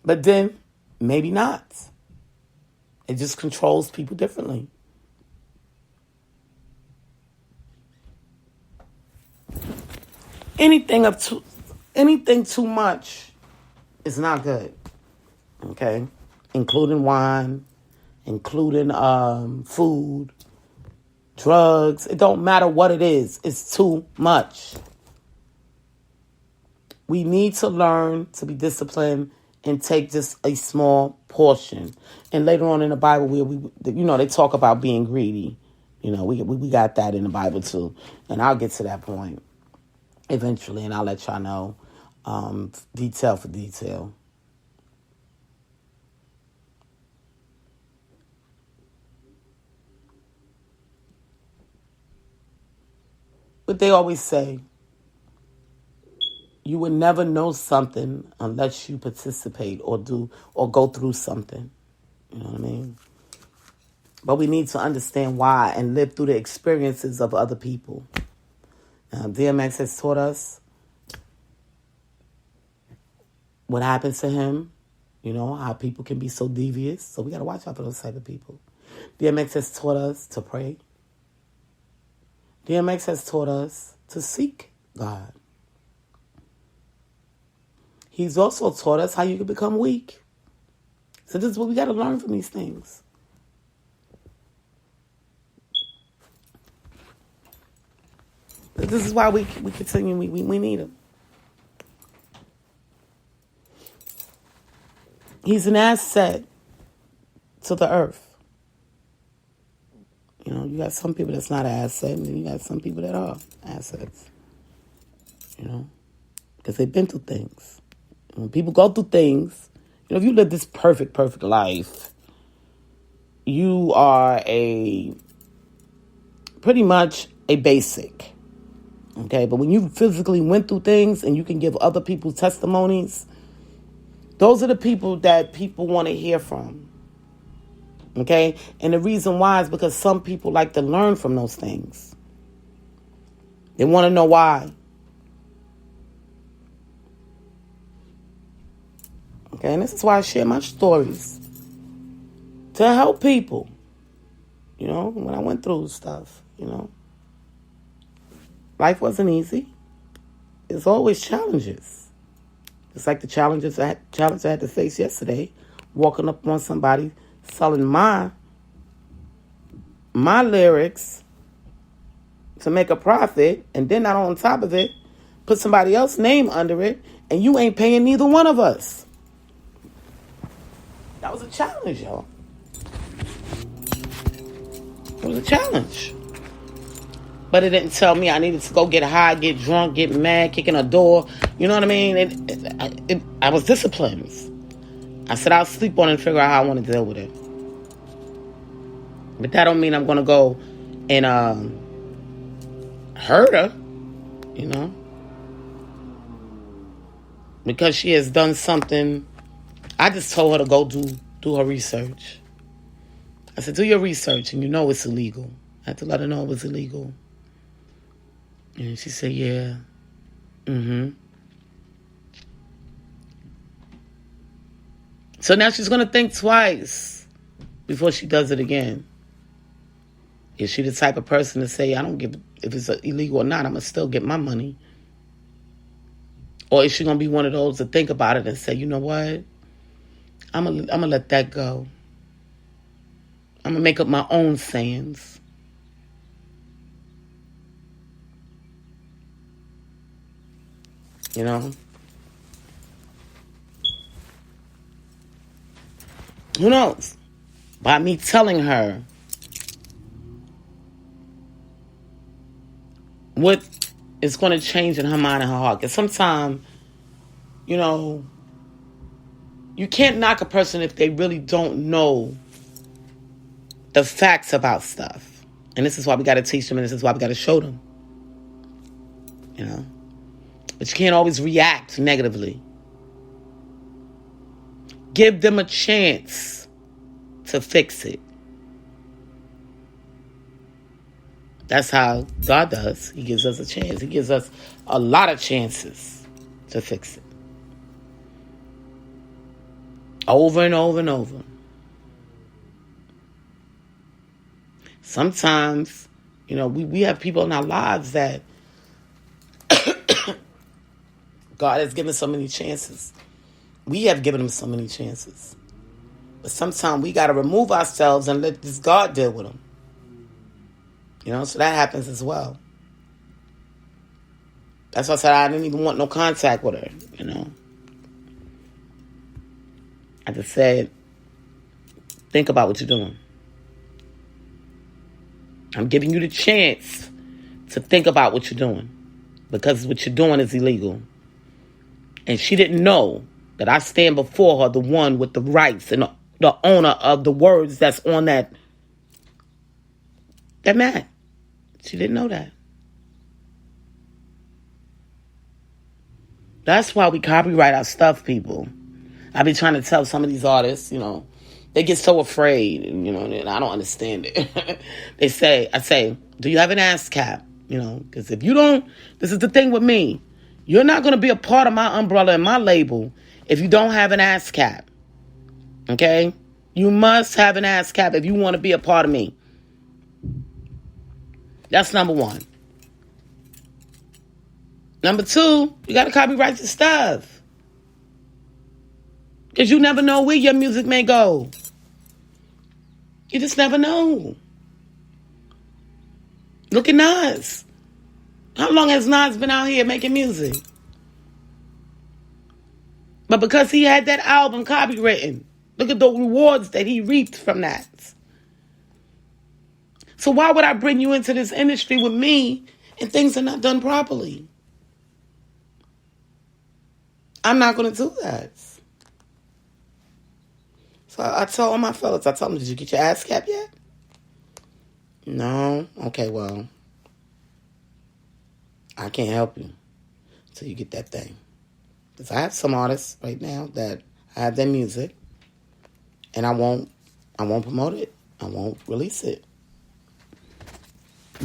S1: But then, maybe not. It just controls people differently. Anything too much is not good. Okay? Including wine, including food. drugs. It don't matter what it is. It's too much. We need to learn to be disciplined and take just a small portion. And later on in the Bible, they talk about being greedy. We got that in the Bible too. And I'll get to that point eventually, and I'll let y'all know detail for detail. But they always say, you would never know something unless you participate or do or go through something. You know what I mean? But we need to understand why and live through the experiences of other people. DMX has taught us what happens to him, how people can be so devious. So we got to watch out for those type of people. DMX has taught us to pray. DMX has taught us to seek God. He's also taught us how you can become weak. So this is what we got to learn from these things. This is why we continue. We need him. He's an asset to the earth. You got some people that's not an asset, and then you got some people that are assets. Because they've been through things. When people go through things, if you live this perfect life, you are pretty much a basic. Okay, but when you physically went through things and you can give other people testimonies, those are the people that people want to hear from. Okay, and the reason why is because some people like to learn from those things. They want to know why. Okay, and this is why I share my stories. To help people. When I went through stuff, Life wasn't easy. There's always challenges. It's like the challenge I had to face yesterday, walking up on somebody selling my lyrics to make a profit, and then not on top of it, put somebody else's name under it, and you ain't paying neither one of us. That was a challenge, y'all. It was a challenge. But it didn't tell me I needed to go get high, get drunk, get mad, kicking a door. You know what I mean? I was disciplined. I said I'll sleep on it and figure out how I want to deal with it. But that don't mean I'm going to go and hurt her, because she has done something. I just told her to go do her research. I said, do your research, and it's illegal. I had to let her know it was illegal. And she said, yeah. So now she's going to think twice before she does it again. Is she the type of person to say, I don't give if it's illegal or not, I'm going to still get my money? Or is she going to be one of those to think about it and say, you know what? I'm going to let that go. I'm going to make up my own sayings. Who knows? By me telling her what is going to change in her mind and her heart. Because sometimes, you can't knock a person if they really don't know the facts about stuff. And this is why we got to teach them, and this is why we got to show them. But you can't always react negatively. Give them a chance to fix it. That's how God does. He gives us a chance. He gives us a lot of chances to fix it. Over and over and over. Sometimes, we have people in our lives that God has given so many chances. We have given him so many chances. But sometimes we got to remove ourselves and let this God deal with them. So that happens as well. That's why I said I didn't even want no contact with her. I just said, think about what you're doing. I'm giving you the chance to think about what you're doing, because what you're doing is illegal. And she didn't know that I stand before her, the one with the rights and the owner of the words that's on that mat. She didn't know that. That's why we copyright our stuff, people. I be trying to tell some of these artists, they get so afraid, and I don't understand it. I say, do you have an ASCAP? Because if you don't, this is the thing with me. You're not going to be a part of my umbrella and my label if you don't have an ASCAP. Okay? You must have an ASCAP if you want to be a part of me. That's number one. Number two, you got to copyright your stuff. Because you never know where your music may go. You just never know. Look at Nas. How long has Nas been out here making music? But because he had that album copywritten, look at the rewards that he reaped from that. So why would I bring you into this industry with me and things are not done properly? I'm not going to do that. So I told all my fellas, I told them, did you get your ASCAP yet? No? Okay, well, I can't help you until you get that thing. Because I have some artists right now that I have their music and I won't promote it. I won't release it.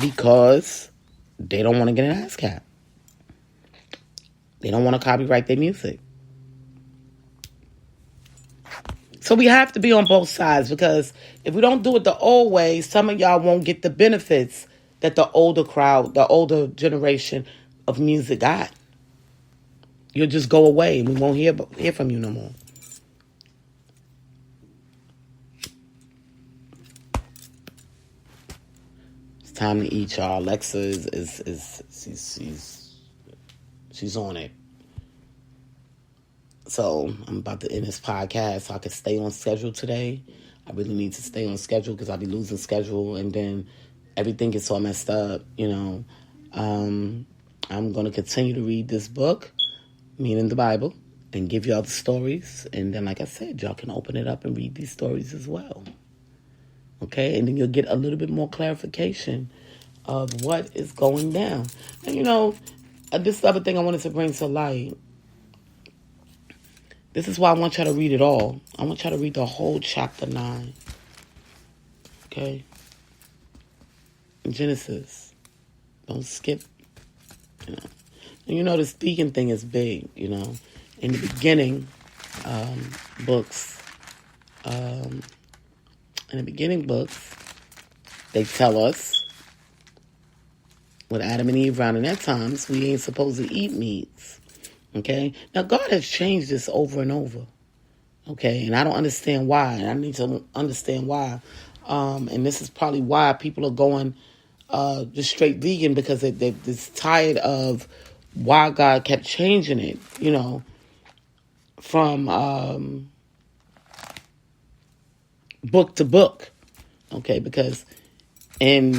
S1: Because they don't want to get an ASCAP. They don't want to copyright their music. So we have to be on both sides, because if we don't do it the old way, some of y'all won't get the benefits that the older crowd, the older generation of music got. You'll just go away and we won't hear from you no more. It's time to eat, y'all. Alexa she's on it. So I'm about to end this podcast so I can stay on schedule today. I really need to stay on schedule because I'll be losing schedule and then everything gets all messed up, I'm going to continue to read this book, meaning the Bible, and give y'all the stories. And then, like I said, y'all can open it up and read these stories as well. Okay? And then you'll get a little bit more clarification of what is going down. And, this other thing I wanted to bring to light. This is why I want y'all to read it all. I want y'all to read the whole chapter 9. Okay? Genesis. Don't skip. And the speaking thing is big, In the beginning, books. In the beginning books, they tell us, with Adam and Eve around in that times, we ain't supposed to eat meats. Okay? Now, God has changed this over and over. Okay? And I don't understand why. And I need to understand why. And this is probably why people are going just straight vegan, because they're just tired of why God kept changing it, from book to book. Okay? Because in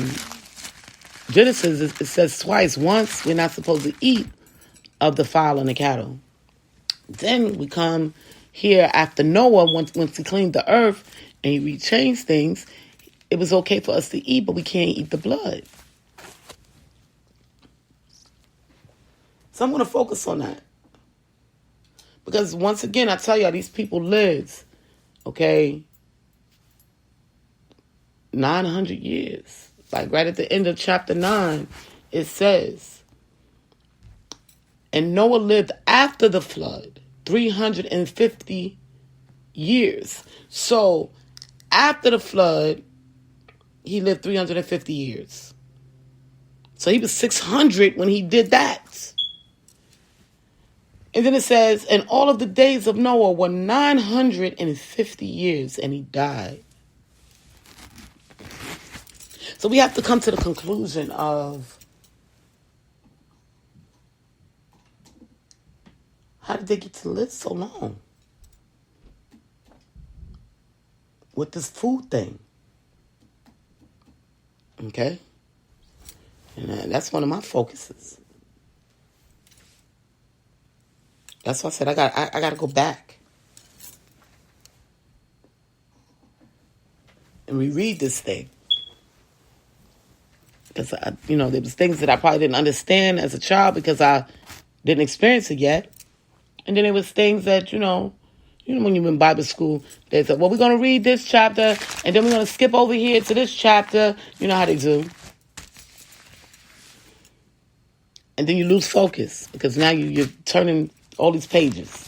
S1: Genesis, it says twice. Once, we're not supposed to eat of the fowl and the cattle. Then we come here after Noah, once he cleaned the earth and he rechanged things, it was okay for us to eat, but we can't eat the blood. So I'm going to focus on that. Because once again, I tell y'all, these people lived, 900 years. Like right at the end of chapter 9, it says, and Noah lived after the flood 350 years. So after the flood, he lived 350 years. So he was 600 when he did that. And then it says, and all of the days of Noah were 950 years, and he died. So we have to come to the conclusion of, how did they get to live so long with this food thing? Okay? And that's one of my focuses. That's why I said I got to go back and reread this thing. Because, there was things that I probably didn't understand as a child because I didn't experience it yet. And then there was things that, when you're in Bible school, they said, well, we're going to read this chapter, and then we're going to skip over here to this chapter. You know how they do. And then you lose focus because now you're turning all these pages.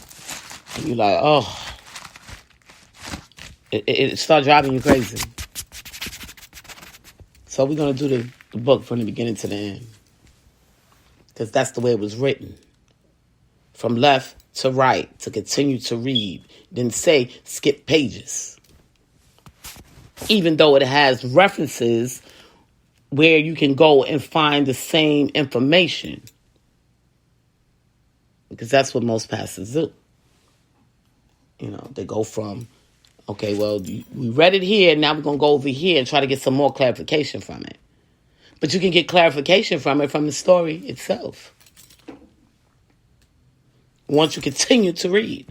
S1: And you're like, oh, it starts driving you crazy. So we're going to do the book from the beginning to the end. Because that's the way it was written. From left to right, to continue to read. Didn't say skip pages. Even though it has references where you can go and find the same information. Because that's what most pastors do. They go from, okay, well, we read it here, now we're going to go over here and try to get some more clarification from it. But you can get clarification from it from the story itself. Once you continue to read.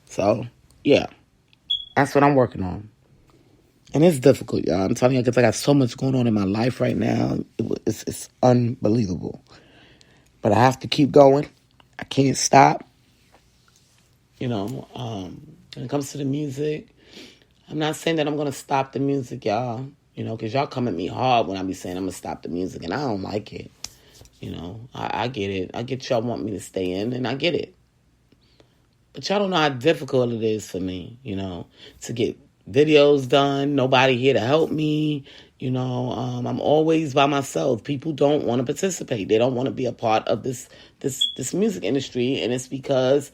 S1: So, yeah. That's what I'm working on. And it's difficult, y'all. I'm telling you, because I got so much going on in my life right now. It's unbelievable. But I have to keep going. I can't stop. When it comes to the music, I'm not saying that I'm going to stop the music, y'all. Because y'all come at me hard when I be saying I'm going to stop the music. And I don't like it. I get it. I get y'all want me to stay in, and I get it. But y'all don't know how difficult it is for me, to get videos done. Nobody here to help me. I'm always by myself. People don't want to participate. They don't want to be a part of this music industry. And it's because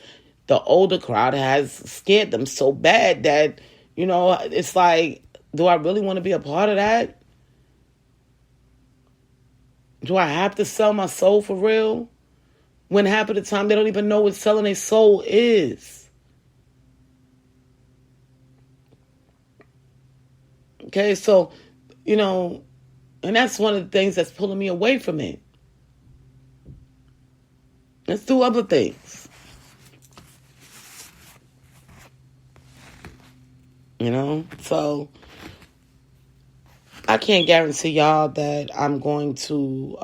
S1: the older crowd has scared them so bad that, it's like, do I really want to be a part of that? Do I have to sell my soul for real? When half of the time they don't even know what selling their soul is. Okay, so, and that's one of the things that's pulling me away from it. Let's do other things. So I can't guarantee y'all that I'm going to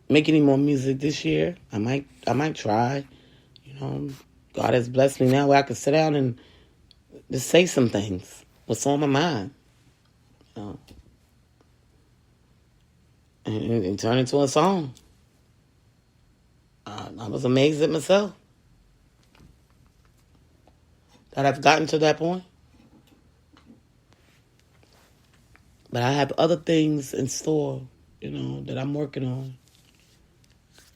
S1: make any more music this year. I might try. God has blessed me now where I can sit down and just say some things. What's on my mind. And turn into a song. I was amazed at myself that I've gotten to that point. But I have other things in store, that I'm working on.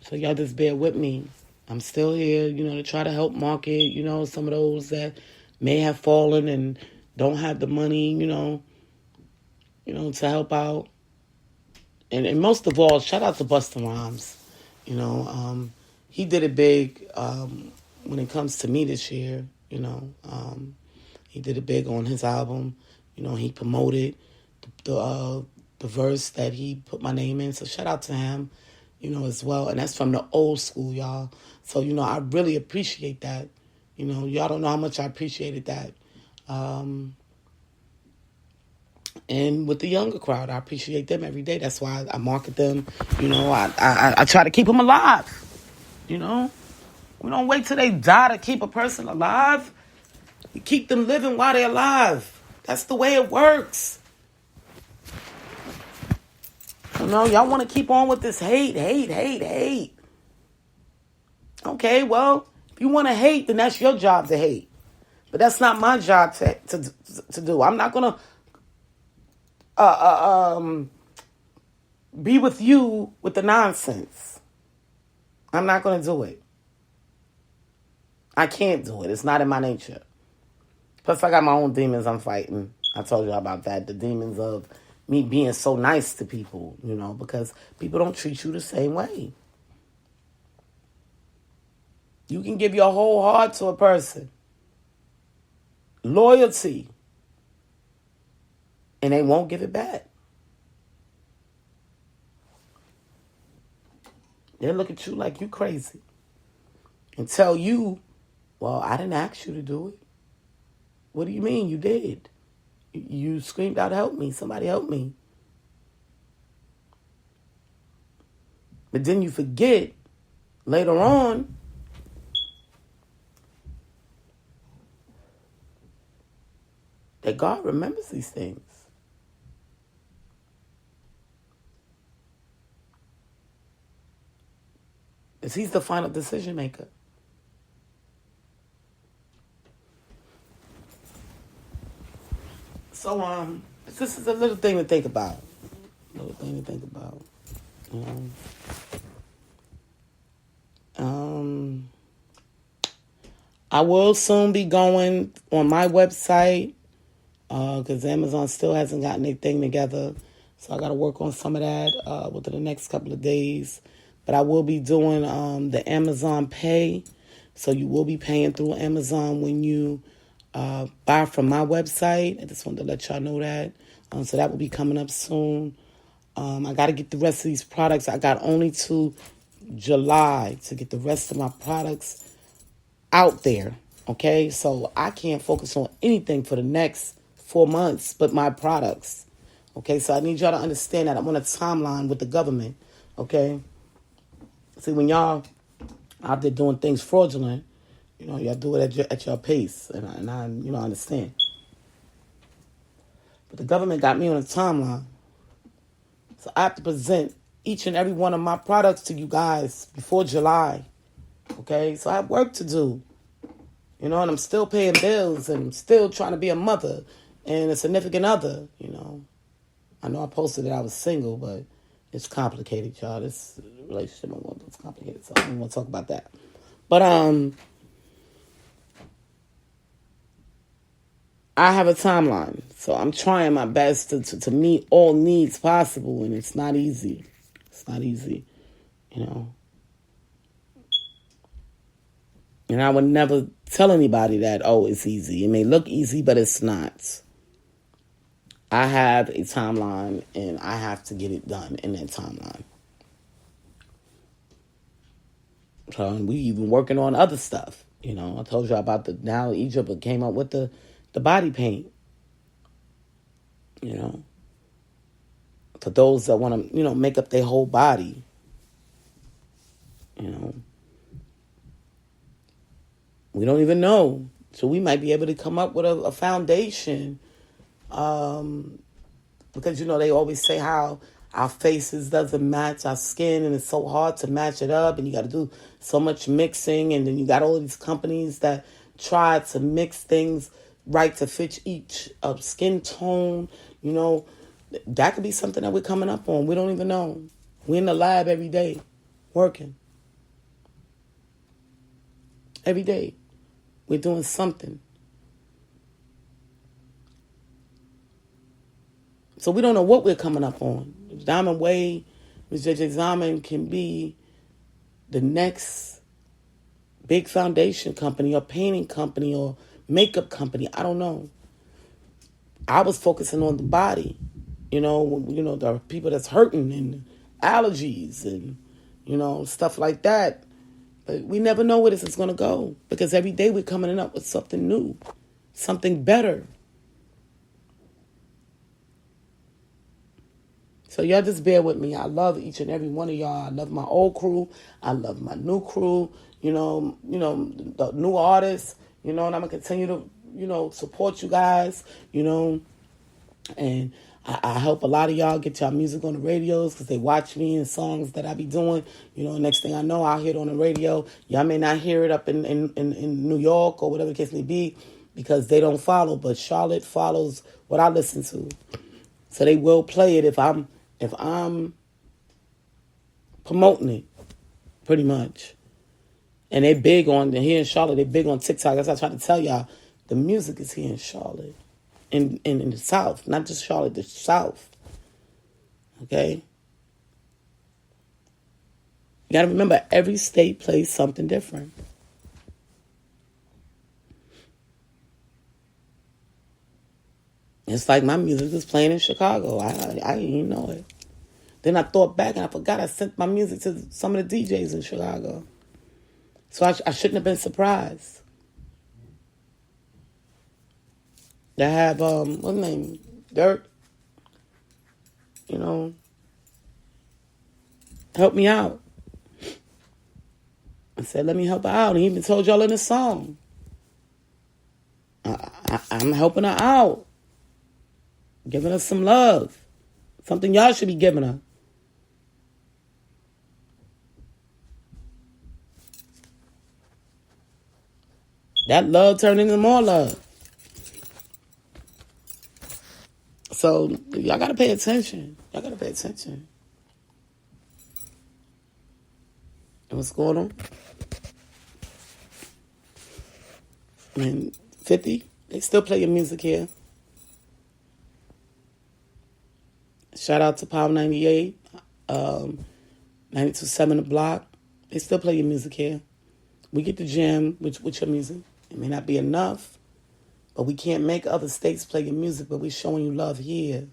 S1: So y'all just bear with me. I'm still here, to try to help market, some of those that may have fallen and don't have the money, to help out. And most of all, shout out to Busta Rhymes. He did it big when it comes to me this year, He did it big on his album. He promoted the verse that he put my name in. So shout out to him, as well. And that's from the old school, y'all. So, I really appreciate that. Y'all don't know how much I appreciated that. And with the younger crowd, I appreciate them every day. That's why I market them. I try to keep them alive. We don't wait till they die to keep a person alive. We keep them living while they're alive. That's the way it works. Y'all want to keep on with this hate. Okay, well, if you want to hate, then that's your job to hate. But that's not my job to do. I'm not going to be with you with the nonsense. I'm not going to do it. I can't do it. It's not in my nature. Plus, I got my own demons I'm fighting. I told you about that. The demons of me being so nice to people, because people don't treat you the same way. You can give your whole heart to a person. Loyalty. And they won't give it back. They'll look at you like you crazy. And tell you, well, I didn't ask you to do it. What do you mean you did? You screamed out, help me. Somebody help me. But then you forget later on that God remembers these things. Because he's the final decision maker. So, this is a little thing to think about. I will soon be going on my website because Amazon still hasn't gotten anything together. So I got to work on some of that within the next couple of days. But I will be doing the Amazon Pay. So you will be paying through Amazon when you buy from my website. I just wanted to let y'all know that. So that will be coming up soon. I got to get the rest of these products. I got only to July to get the rest of my products out there. Okay, so I can't focus on anything for the next 4 months but my products. Okay, so I need y'all to understand that I'm on a timeline with the government. Okay, see, when y'all out there doing things fraudulent, y'all do it at your pace, and I understand. But the government got me on a timeline, so I have to present each and every one of my products to you guys before July. Okay, so I have work to do. And I'm still paying bills, and I'm still trying to be a mother and a significant other. I know I posted that I was single, but it's complicated, y'all. This relationship is complicated, so I don't want to talk about that. But I have a timeline, so I'm trying my best to meet all needs possible, and it's not easy. It's not easy, And I would never tell anybody that, oh, it's easy. It may look easy, but it's not. I have a timeline, and I have to get it done in that timeline. So we even working on other stuff. I told you about now Egypt came up with the body paint. For those that want to, make up their whole body. We don't even know. So we might be able to come up with a foundation. Because, they always say how our faces doesn't match our skin, and it's so hard to match it up, and you got to do so much mixing, and then you got all these companies that try to mix things right to fit each skin tone. That could be something that we're coming up on. We don't even know. We're in the lab every day, working. Every day, we're doing something. So we don't know what we're coming up on. Diamond Way, Ms. JJ Diamond can be the next big foundation company or painting company or makeup company. I don't know. I was focusing on the body. There are people that's hurting and allergies and, stuff like that. But we never know where this is going to go because every day we're coming up with something new, something better. So y'all just bear with me. I love each and every one of y'all. I love my old crew. I love my new crew. The new artists. And I'm gonna continue to, support you guys. And I help a lot of y'all get y'all music on the radios because they watch me and songs that I be doing. Next thing I know, I'll hear it on the radio. Y'all may not hear it up in New York or whatever the case may be because they don't follow. But Charlotte follows what I listen to, so they will play it if I'm promoting it, pretty much. And they big on, here in Charlotte, they big on TikTok. That's what I try to tell y'all. The music is here in Charlotte. In the South. Not just Charlotte, the South. Okay? You got to remember, every state plays something different. It's like my music is playing in Chicago. I didn't even know it. Then I thought back and I forgot I sent my music to some of the DJs in Chicago. So I shouldn't have been surprised. They have, what's his name? Dirk. Help me out. I said, let me help her out. And he even told y'all in the song. I'm helping her out. Giving her some love. Something y'all should be giving her. That love turned into more love. So y'all got to pay attention. Y'all got to pay attention. And what's going on? I mean, 50, they still play your music here. Shout out to Power 98, 92.7 The Block. They still play your music here. We get the jam with your music. It may not be enough, but we can't make other states play your music, but we're showing you love here.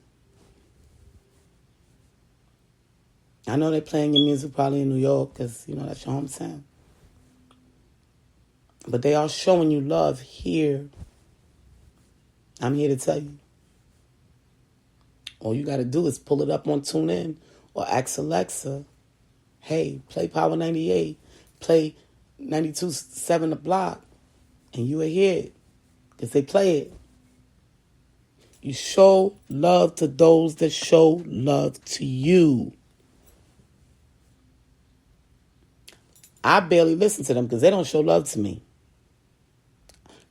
S1: I know they're playing your music probably in New York because, that's your hometown. But they are showing you love here. I'm here to tell you. All you got to do is pull it up on TuneIn or ask Alexa, hey, play Power 98, play 92.7 The Block, and you will hear it because they play it. You show love to those that show love to you. I barely listen to them because they don't show love to me.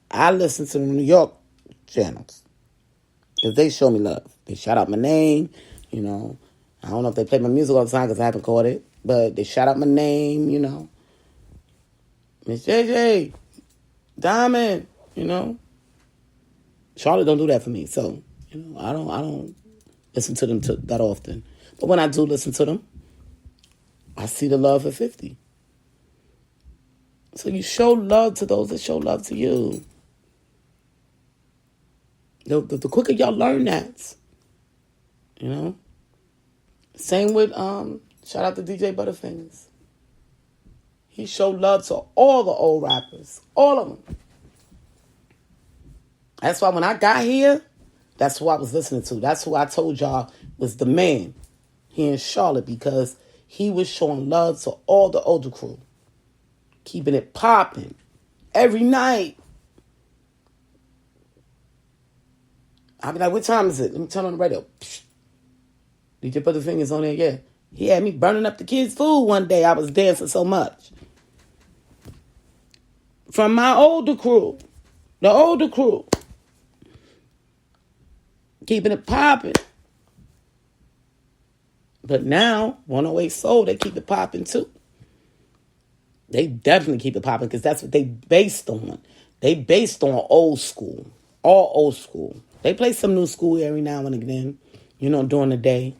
S1: I listen to the New York channels because they show me love. They shout out my name, I don't know if they play my music all the time because I haven't caught it, but they shout out my name, Miss JJ, Diamond, Charlotte don't do that for me, so I don't listen to them that often. But when I do listen to them, I see the love at 50. So you show love to those that show love to you. The quicker y'all learn that, Same with shout out to DJ Butterfingers. He showed love to all the old rappers, all of them. That's why when I got here, that's who I was listening to. That's who I told y'all was the man here in Charlotte because he was showing love to all the older crew. Keeping it popping every night. I'll be like, what time is it? Let me turn on the radio. DJ put the fingers on there, yeah. He had me burning up the kids' food one day. I was dancing so much. From my older crew. The older crew. Keeping it popping. But now, 108 Soul, they keep it popping too. They definitely keep it popping because that's what they based on. They based on old school. All old school. They play some new school every now and again, during the day.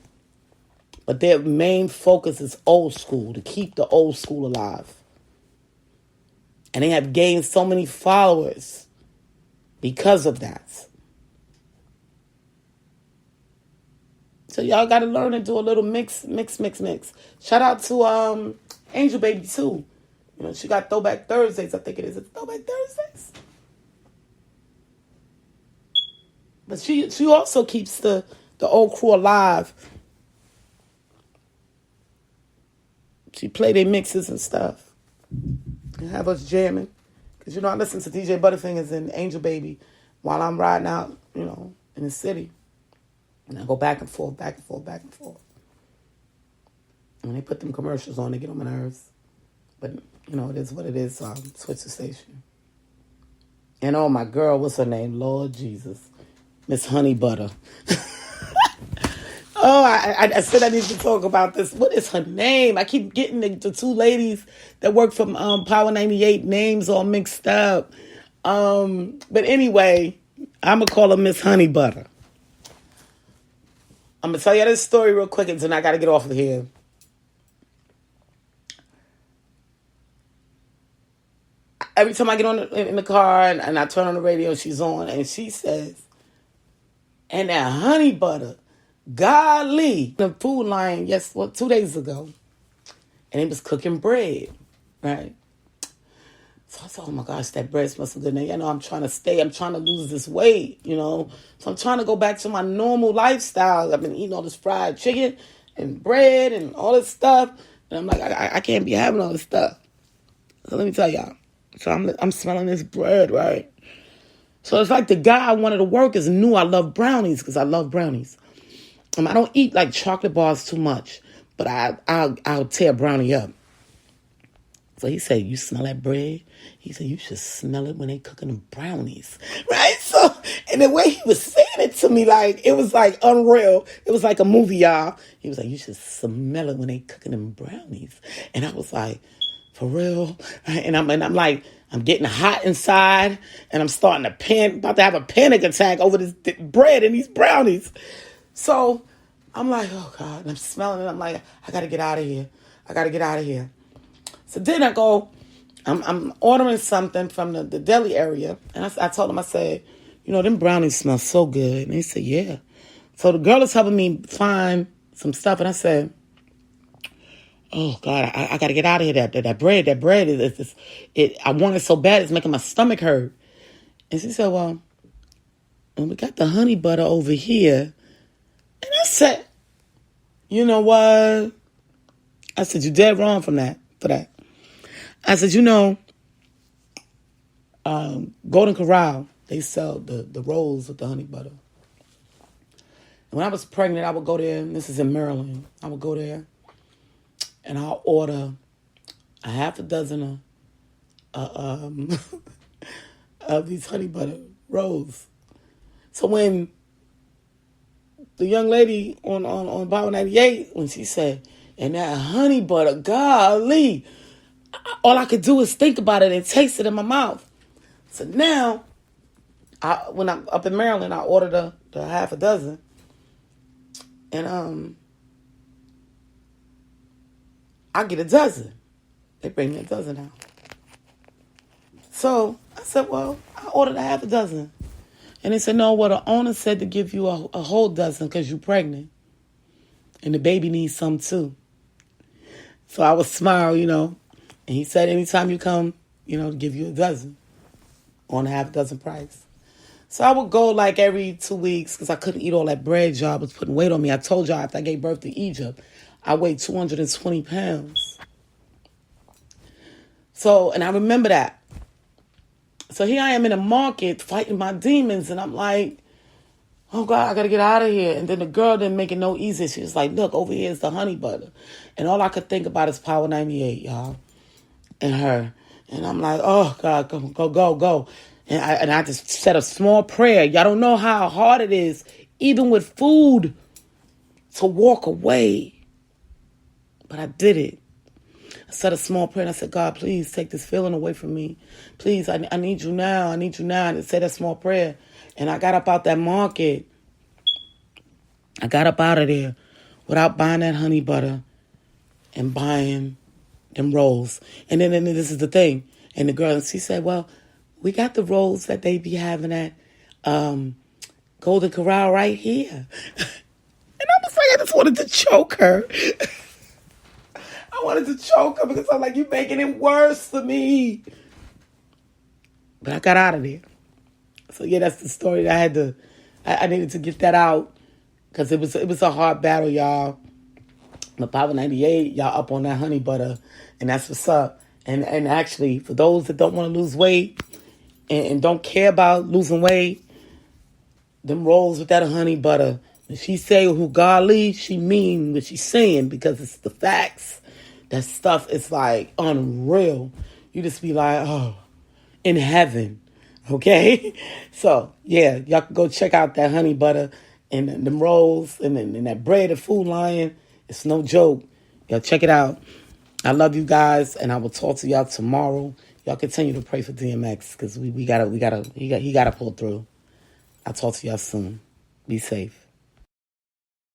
S1: But their main focus is old school, to keep the old school alive. And they have gained so many followers because of that. So y'all got to learn to do a little mix. Shout out to Angel Baby too. She got Throwback Thursdays, I think it is. It's Throwback Thursdays. But she also keeps the old crew alive. She play their mixes and stuff. And have us jamming. Because, I listen to DJ Butterfingers and Angel Baby while I'm riding out, in the city. And I go back and forth. And when they put them commercials on, they get on my nerves. But, it is what it is, so I switch the station. And my girl, what's her name? Lord Jesus. Miss Honey Butter. Oh, I said I need to talk about this. What is her name? I keep getting the two ladies that work from Power 98 names all mixed up. But anyway, I'm going to call her Miss Honey Butter. I'm going to tell you this story real quick, and then I got to get off of here. Every time I get in the car and I turn on the radio, she's on, and she says, and that honey butter, golly. The food line, 2 days ago, and he was cooking bread, right? So I said, oh my gosh, that bread smells so good. Now, I'm trying to lose this weight, So I'm trying to go back to my normal lifestyle. I've been eating all this fried chicken and bread and all this stuff. And I'm like, I can't be having all this stuff. So let me tell y'all. So I'm smelling this bread, right? So it's like the guy I wanted to work is knew I love brownies because I love brownies. I don't eat like chocolate bars too much, but I'll tear a brownie up. So he said, you smell that bread? He said, you should smell it when they cooking them brownies, right? So, and the way he was saying it to me, like, it was like unreal. It was like a movie, y'all. He was like, you should smell it when they cooking them brownies. And I was like, for real? Right? And I'm like, I'm getting hot inside, and I'm starting to about to have a panic attack over this bread and these brownies. So I'm like, oh God, and I'm smelling it. I'm like, I got to get out of here. So then I go, I'm ordering something from the deli area. And I told him, I said, them brownies smell so good. And he said, yeah. So the girl is helping me find some stuff. And I said, oh God, I got to get out of here. That bread is I want it so bad, it's making my stomach hurt. And she said, well, we got the honey butter over here. And I said, you know what? I said, you're dead wrong for that. I said, Golden Corral, they sell the rolls with the honey butter. And when I was pregnant, I would go there, and this is in Maryland. I would go there, and I'll order a half a dozen of these honey butter rolls. So when the young lady on Power 98, when she said, and that honey butter, golly, all I could do is think about it and taste it in my mouth. So now, when I'm up in Maryland, I ordered the half a dozen. And I get a dozen. They bring me a dozen out. So I said, well, I ordered a half a dozen. And they said, no, the owner said to give you a whole dozen because you're pregnant. And the baby needs some too. So I would smile, And he said, anytime you come, to give you a dozen on a half a dozen price. So I would go like every 2 weeks because I couldn't eat all that bread. Y'all was putting weight on me. I told y'all after I gave birth to Egypt, I weighed 220 pounds. So, and I remember that. So here I am in the market fighting my demons, and I'm like, oh God, I got to get out of here. And then the girl didn't make it no easy. She was like, look, over here is the honey butter. And all I could think about is Power 98, y'all, and her. And I'm like, oh God, go. And I just said a small prayer. Y'all don't know how hard it is, even with food, to walk away. But I did it. I said a small prayer, and I said, God, please take this feeling away from me. Please, I need you now. I need you now. And I said that small prayer. And I got up out that market. I got up out of there without buying that honey butter and buying them rolls. And then this is the thing. And the girl, she said, well, we got the rolls that they be having at Golden Corral right here. And I was like, I just wanted to choke her. I wanted to choke her because I'm like, you're making it worse for me. But I got out of there. So yeah, that's the story that I needed to get that out because it was a hard battle, y'all. The Power 98, y'all up on that honey butter, and that's what's up. And actually, for those that don't want to lose weight and don't care about losing weight, them rolls with that honey butter. When she say who golly, she mean what she's saying because it's the facts. That stuff is like unreal. You just be like, oh, in heaven. Okay? So, yeah, y'all can go check out that honey butter. and them rolls and that bread at Food Lion. It's no joke. Y'all check it out. I love you guys, and I will talk to y'all tomorrow. Y'all continue to pray for DMX because he gotta pull through. I'll talk to y'all soon. Be safe.